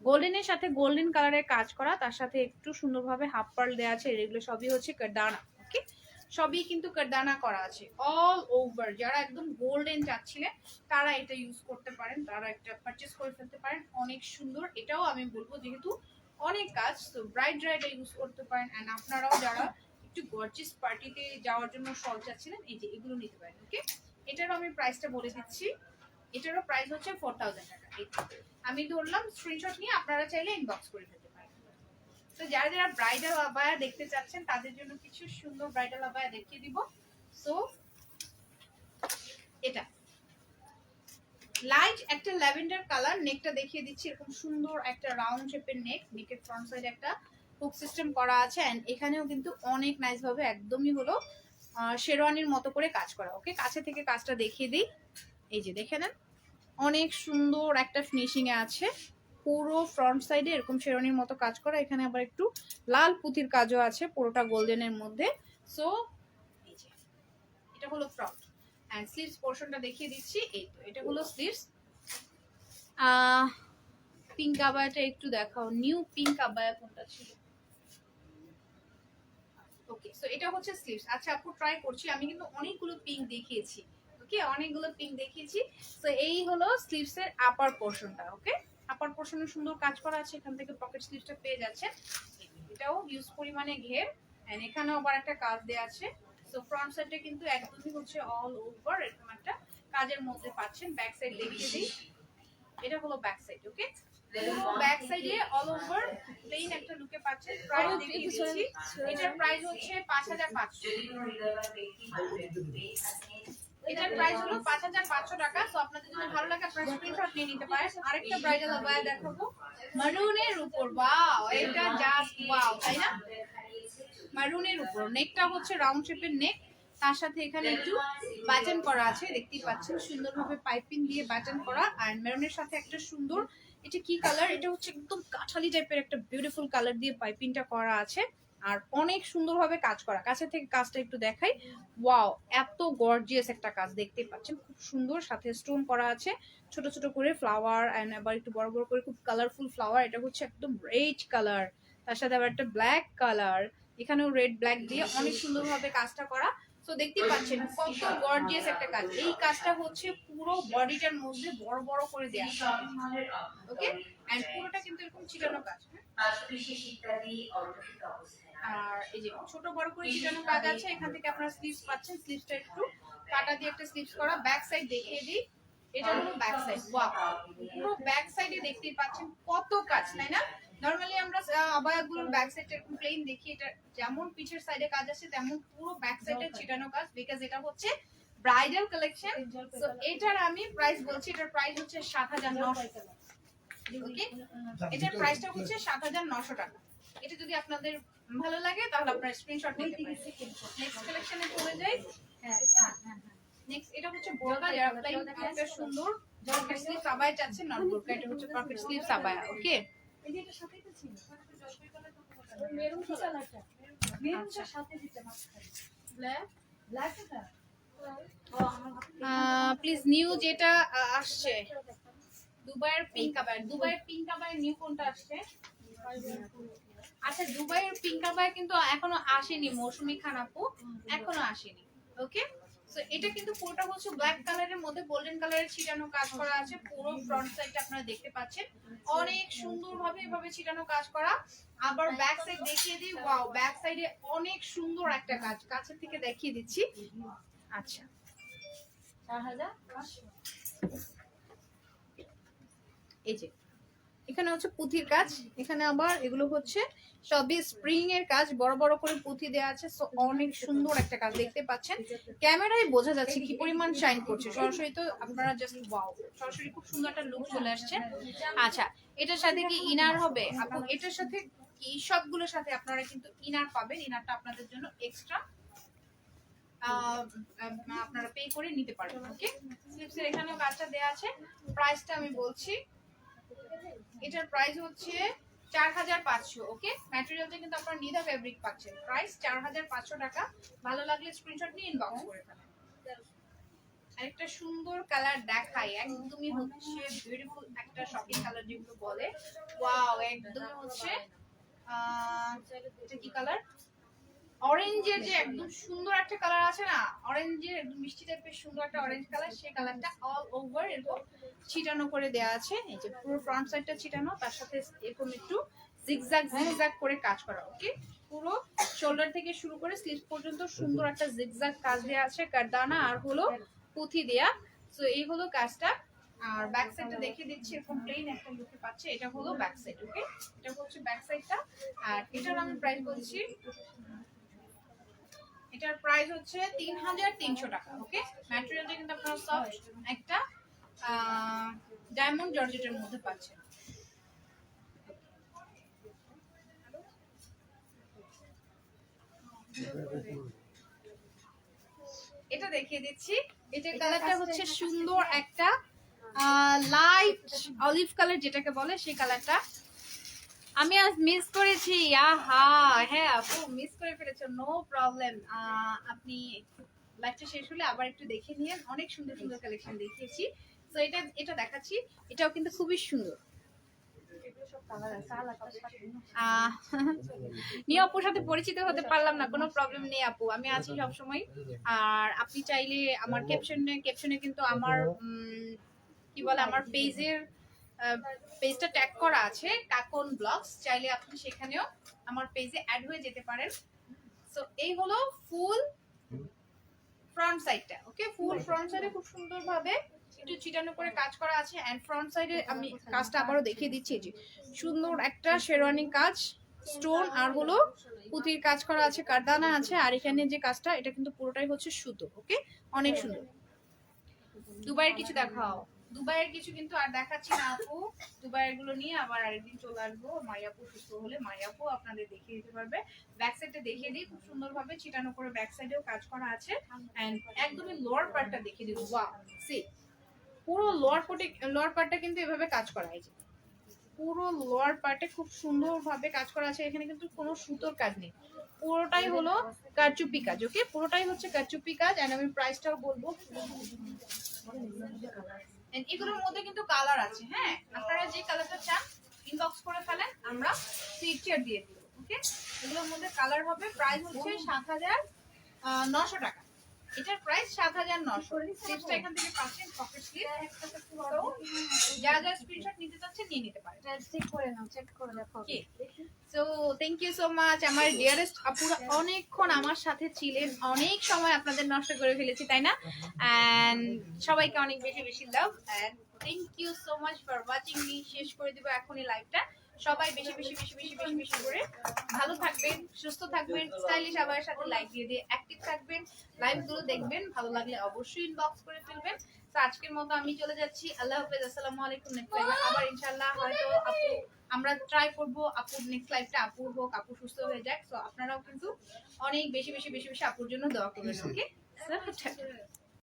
S1: গোল্ডেনের সাথে গোল্ডেন কালারের কাজ করা, তার সাথে একটু সুন্দরভাবে হাফ পার্ল দেওয়া আছে, এগুলো সবই হচ্ছে কারদানা। ওকে, সবই কিন্তু কারদানা করা আছে অল ওভার। যারা একদম গোল্ডেন চাচ্ছিলেন তারা এটা ইউজ করতে পারেন, তারা একটা পারচেজ করে ফেলতে পারেন, অনেক সুন্দর। এটাও আমি বলবো যেহেতু অনেক কাজ, তো ব্রাইডরা এটা ইউজ করতে পারেন, এন্ড আপনারাও যারা একটু গর্জিয়াস পার্টিতে যাওয়ার জন্য শল চাচ্ছিলেন, এই যে এগুলো নিতে পারেন। ওকে, এটারও আমি প্রাইসটা বলে দিচ্ছি, এটারও প্রাইস হচ্ছে 4000 টাকা। আমি ধরলাম স্ক্রিনশট নিয়ে আপনারা চাইলে ইনবক্স করে ফেলতে পারেন। তো যারা যারা ব্রাইডাল আবায়া দেখতে চাচ্ছেন তাদের জন্য কিছু সুন্দর ব্রাইডাল আবায়া দেখিয়ে দিব। সো এটা লাইট একটা ল্যাভেন্ডার কালার, নেকটা দেখিয়ে দিচ্ছি, এরকম সুন্দর একটা রাউন্ড শেপের নেক, নেকের ফ্রন্ট সাইডে একটা হুক সিস্টেম করা আছে, এন্ড এখানেও কিন্তু অনেক নাইস ভাবে একদমই হলো শেরওয়ানির মতো করে কাজ করা। ওকে, কাছে থেকে কাজটা দেখিয়ে দিই, এই যে দেখে নেন, অনেক সুন্দর একটা ফিনিশিং এ আছে। পুরো ফ্রন্ট সাইডে এরকম শেরওয়ানির মতো কাজ করা, এখানে আবার একটু লাল পুঁতির কাজও আছে, পুরোটা গোল্ডেনের মধ্যে। সো এই যে এটা হলো ফ্রন্ট, এন্ড স্লিভস পোরশনটা দেখিয়ে দিচ্ছি। এই তো এটা হলো স্লিভস। পিঙ্ক আবায়াটা একটু দেখাও, নিউ পিঙ্ক আবায়া কোনটা ছিল? ওকে, সো এটা হচ্ছে স্লিভস। আচ্ছা আপু ট্রাই করছি, আমি কিন্তু অনেকগুলো পিঙ্ক দেখিয়েছি। ওকে, অনেকগুলো পিঙ্ক দেখিয়েছি। তো এই হলো স্লিভস এর আপার পোরশনটা। ওকে, আপার পোরশনে সুন্দর কাজ করা আছে, এখান থেকে পকেট স্লিভসটা পেয়ে যাচ্ছে। এটাও হিউজ পরিমাণে ঘের, এন্ড এখানেও আবার একটা কাজ দেয়া আছে। সো ফ্রন্ট সাইডটা কিন্তু একদমই হচ্ছে অল ওভার এরকম একটা কাজের মধ্যে পাচ্ছেন। ব্যাক সাইড দেখিয়ে দিই, এটা হলো ব্যাক সাইড। ওকে, ব্যাক সাইডে অল ওভার প্লেন একটা লুকে পাচ্ছেন। প্রাইস দেখিয়ে দিচ্ছি, এটার প্রাইস হচ্ছে 5500। এটার প্রাইস হলো 5500 টাকা। সো আপনাদের যদি ভালো লাগে আপনারা স্ক্রিনশট নিয়ে নিতে পারেন। আরেকটা ব্রাইডাল আবায়া দেখাবো মারুনের উপর, ওয়াও এটা জাস্ট ওয়াও, তাই না? মারুনের উপর নেকটা হচ্ছে রাউন্ড শেপের নেক, তার সাথে এখানে একটু বাটন করা আছে, দেখতেই পাচ্ছেন সুন্দরভাবে পাইপিং দিয়ে বাটন করা, আর মেরুনের সাথে একটা সুন্দর, এটা কি কালার, এটা হচ্ছে একদম কাঠালি টাইপের একটা বিউটিফুল কালার দিয়ে পাইপিংটা করা আছে, আর অনেক সুন্দরভাবে কাজ করা। কাছে থেকে কাজটা একটু দেখাই, ওয়াও এত গর্জিয়াস একটা কাজ দেখতেই পাচ্ছেন, খুব সুন্দর, সাথে স্টোন করা আছে ছোট ছোট করে ফ্লাওয়ার, এন্ড আবার একটু বড় বড় করে খুব কালারফুল ফ্লাওয়ার। এটা হচ্ছে একদম রেড কালার, তার সাথে আবার একটা ব্ল্যাক কালার, এখানেও রেড ব্ল্যাক দিয়ে অনেক সুন্দরভাবে কাজটা করা। তো দেখতেই পাচ্ছেন কত গর্জিয়াস একটা কাজ। এই কাজটা হচ্ছে পুরো বডিটার মধ্যে বড় বড় করে দেয়া, ওকে, এন্ড পুরোটা কিন্তু এরকম ছিটানো কাজ। আর এই যে ছোট বড় করে ছিটানো কাজ আছে, এখান থেকে আপনারা স্লিভস পাচ্ছেন, স্লিভসটা একটু কাটা দিয়ে একটা স্লিভস করা। ব্যাক সাইড দেখিয়ে দিই, এটা হলো ব্যাক সাইড, ওয়াও পুরো ব্যাক সাইডে দেখতেই পাচ্ছেন কত কাজ, তাই না? নরমালি আমরা আবায়াগুলোর ব্যাক সাইডটা এরকম প্লেন দেখি, এটা যেমন পিছের সাইডে কাজ আছে তেমন পুরো ব্যাক সাইডে ছিটানো কাজ, বিকজ এটা হচ্ছে ব্রাইডাল কালেকশন। সো এটার আমি প্রাইস বলছি, এটার প্রাইস হচ্ছে 7900। ওকে, এটার প্রাইসটা হচ্ছে 7900 টাকা। এটা যদি আপনাদের ভালো লাগে তাহলে আপনারা স্ক্রিনশট নিতে পারেন। নেক্সট কালেকশনে চলে যাই। হ্যাঁ, নেক্সট এটা হচ্ছে বোরকা, যারা একটা সুন্দর পকেট স্লিভ আবায়া চাচ্ছেন নট বোরকা, এটা হচ্ছে পকেট স্লিভ আবায়া। ওকে,
S2: এই যে এটা সাথেই তো ছিল মেরুন কালারটা, মেরুনটার সাথে দিতে মাঝখানে ব্ল্যাক ব্ল্যাক এটা
S1: প্লিজ নিউ যেটা আসছে দুবাইয়ের পিঙ্ক আবায়া, দুবাইয়ের পিঙ্ক আবায়া নিউ কোনটা আসছে? আচ্ছা, দুবাইয়ের পিঙ্ক আবায়া কিন্তু এখনো আসেনি, মৌসুমী খান আপু এখনো আসেনি। ওকে, সো এটা কিন্তু পুরোটা হচ্ছে ব্ল্যাক কালারের মধ্যে গোল্ডেন কালারের ছিটানো কাজ করা আছে। পুরো ফ্রন্ট সাইডটা আপনারা দেখতে পাচ্ছেন অনেক সুন্দরভাবে এভাবে ছিটানো কাজ করা। আবার ব্যাক সাইড দেখিয়ে দিই, ওয়াও ব্যাক সাইডে অনেক সুন্দর একটা কাজ, কাছের থেকে দেখিয়ে দিচ্ছি। আচ্ছা,
S2: 4500
S1: এই যে এখানে হচ্ছে পুঁথির কাজ, এখানে আবার এগুলো হচ্ছে সবই স্প্রিং এর কাজ, বড় বড় করে পুঁথি দেওয়া আছে। সো অনেক সুন্দর একটা কাজ দেখতে পাচ্ছেন, ক্যামেরায় বোঝা যাচ্ছে কি পরিমাণ শাইন করছে, সরাসরি তো আপনারা জাস্ট ওয়াও, সরাসরি খুব সুন্দর একটা লুক চলে আসছে। আচ্ছা, এটার সাথে কি ইনার হবে আপু? এটার সাথে কি সবগুলোর সাথে আপনারা কিন্তু ইনার পাবেন, ইনারটা আপনাদের জন্য এক্সট্রা আপনারা পে করে নিতে পারবেন। ওকে, স্লিপসের এখানেও কাজটা দেওয়া আছে। প্রাইসটা আমি বলছি, এটার প্রাইস হচ্ছে 4500। ওকে, ম্যাটেরিয়ালটা কিন্তু আপনারা নিদা ফেব্রিক পাচ্ছেন, প্রাইস 4500 টাকা। ভালো লাগলে স্ক্রিনশট নিয়ে ইনবক্স করে ফেলেন। আরেকটা সুন্দর কালার দেখাই, একদমই হচ্ছে বিউটিফুল একটা শপিং কালার যেগুলো বলে, ওয়াও একদমই হচ্ছে এটা কি কালার? অরেঞ্জের যে একদম সুন্দর একটা কালার আছে না, অরেঞ্জের একদম মিষ্টি টাইপের সুন্দর একটা অরেঞ্জ কালার, সেই কালারটা অল ওভার এরকম ছিটানো করে দেওয়া আছে। এই যে পুরো ফ্রন্ট সাইডটা ছিটানো, তার সাথে এরকম একটু জিগজ্যাগ জিগজ্যাগ করে কাজ করা। ওকে, পুরো শোল্ডার থেকে শুরু করে স্লিভ পর্যন্ত সুন্দর একটা জিগজ্যাগ কাজ দেওয়া আছে, কারদানা আর হলো পুঁথি দেয়া। সো এই হলো কাজটা। আর ব্যাক সাইডটা দেখিয়ে দিচ্ছি, এরকম প্লেন একটা লুকে পাচ্ছে, এটা হলো ব্যাক সাইড। ওকে, এটা হচ্ছে ব্যাক সাইডটা। আর এটার আমি প্রাইস বলছি, এটার প্রাইস হচ্ছে 3300 টাকা। ওকে, ম্যাটেরিয়ালটা কিন্তু আপনারা সফট একটা ডায়মন্ড জর্জেটের মধ্যে পাচ্ছেন। এটা দেখিয়ে দিচ্ছি, এটার কালারটা হচ্ছে সুন্দর একটা লাইট অলিভ কালার যেটাকে বলে, সেই কালারটা আমি আজ মিস করেছি। আহা, হ্যাঁ আপু মিস করে ফেলেছো, নো প্রবলেম। আপনি লাইভটা শেষ হলে আবার একটু দেখে নিন, অনেক সুন্দর সুন্দর কালেকশন দেখিয়েছি। তো এটা দেখাচ্ছি, এটাও কিন্তু খুবই সুন্দর। নিয়ে আপুর সাথে পরিচিত হতে পারলাম না, কোনো প্রবলেম নেই আপু, আমি আছি সবসময়। আর আপনি চাইলে আমার ক্যাপশনে কিন্তু আমার কি বলে আমার পেজটা ট্যাগ করা আছে কাকন ব্লগস, চাইলে আপনি সেখানেও আমার পেজে অ্যাড হয়ে যেতে পারেন। সো এই হলো ফুল ফ্রন্ট সাইডটা। ওকে, ফুল ফ্রন্ট সাইডে খুব সুন্দরভাবে একটু চিটানো করে কাজ করা আছে। এন্ড ফ্রন্ট সাইডে আমি কাজটা আবারও দেখিয়ে দিচ্ছি, যে সুন্দর একটা শেরওয়ানি কাজ, স্টোন আর হলো পুঁতির কাজ করা আছে, কারদানা আছে। আর এখানে যে কাজটা, এটা কিন্তু পুরোটাই হচ্ছে সুতো। ওকে, অনেক সুন্দর। দুবাইয়ের কিছু দেখাও, দুবাইয়ের কিছু কিন্তু আর দেখাচ্ছি না আপু, দুবাইয়ের গুলো নিয়ে আবার আরেকদিন চলে আসবো। মারিয়াপু সুস্থ হলে মারিয়াপু আপনাদের দেখিয়ে দিতে পারবে। ব্যাক সাইডটা দেখিয়ে দিই, খুব সুন্দরভাবে চিটানো করে ব্যাক সাইডেও কাজ করা আছে। এন্ড একদমই লোয়ার পার্টটা দেখিয়ে দিব, ওয়াও সি পুরো লোয়ার পার্টটা কিন্তু এভাবে কাজ করা আছে, পুরো লোয়ার পার্টে খুব সুন্দরভাবে কাজ করা আছে। এখানে কিন্তু কোনো সুতোর কাজ নেই, পুরোটাই হলো কারচুপি কাজ। ওকে, পুরোটাই হচ্ছে কারচুপি কাজ। এন্ড আমি প্রাইসটাও বলবো, এগুলোর মধ্যে কিন্তু কালার আছে। হ্যাঁ, আপনারা যে কালারটা চান ইনবক্স করে ফেলেন, আমরা পিকচার দিয়ে দিব। ওকে, এগুলোর মধ্যে কালার হবে। প্রাইস হচ্ছে 7900 টাকা, এটার প্রাইস 7900। স্লিপসটা এখান থেকে পাচ্ছেন, পকেট স্লিপ। যারা যারা স্ক্রিনশট নিতে চাচ্ছেন নিয়ে নিতে পারেন।
S2: চেক করে নাও, চেক করে দেখো।
S1: So thank you so much আমার ডিয়ারেস্ট আপুরা, অনেকক্ষণ আমার সাথে ছিলেন, অনেক সময় আপনাদের নষ্ট করে ফেলেছি তাই না? এন্ড সবাইকে অনেক বেশি বেশি love and thank you so much for watching me. শেষ করে দিব এখনই লাইভটা। সবাই বেশি বেশি বেশি বেশি বেশি বেশি করে ভালো থাকবেন, সুস্থ থাকবেন, স্টাইলিশ আবার সাথে লাইক দিয়ে দিয়ে অ্যাক্টিভ থাকবেন, লাইভগুলো দেখবেন, ভালো লাগলে অবশ্যই ইনবক্স করে ফেলবেন। তো আজকের মতো আমি চলে যাচ্ছি, আল্লাহ হাফেজ, আসসালামু আলাইকুম। নেক্সট লাইভে আবার ইনশাআল্লাহ হয়তো আপু আমরা ট্রাই করবো, আপুর নেক্সট লাইভটা আপুর হোক, আপু সুস্থ হয়ে যাক। তো আপনারাও কিন্তু অনেক বেশি বেশি বেশি বেশি আপুর জন্য দোয়া করবেন। ওকে,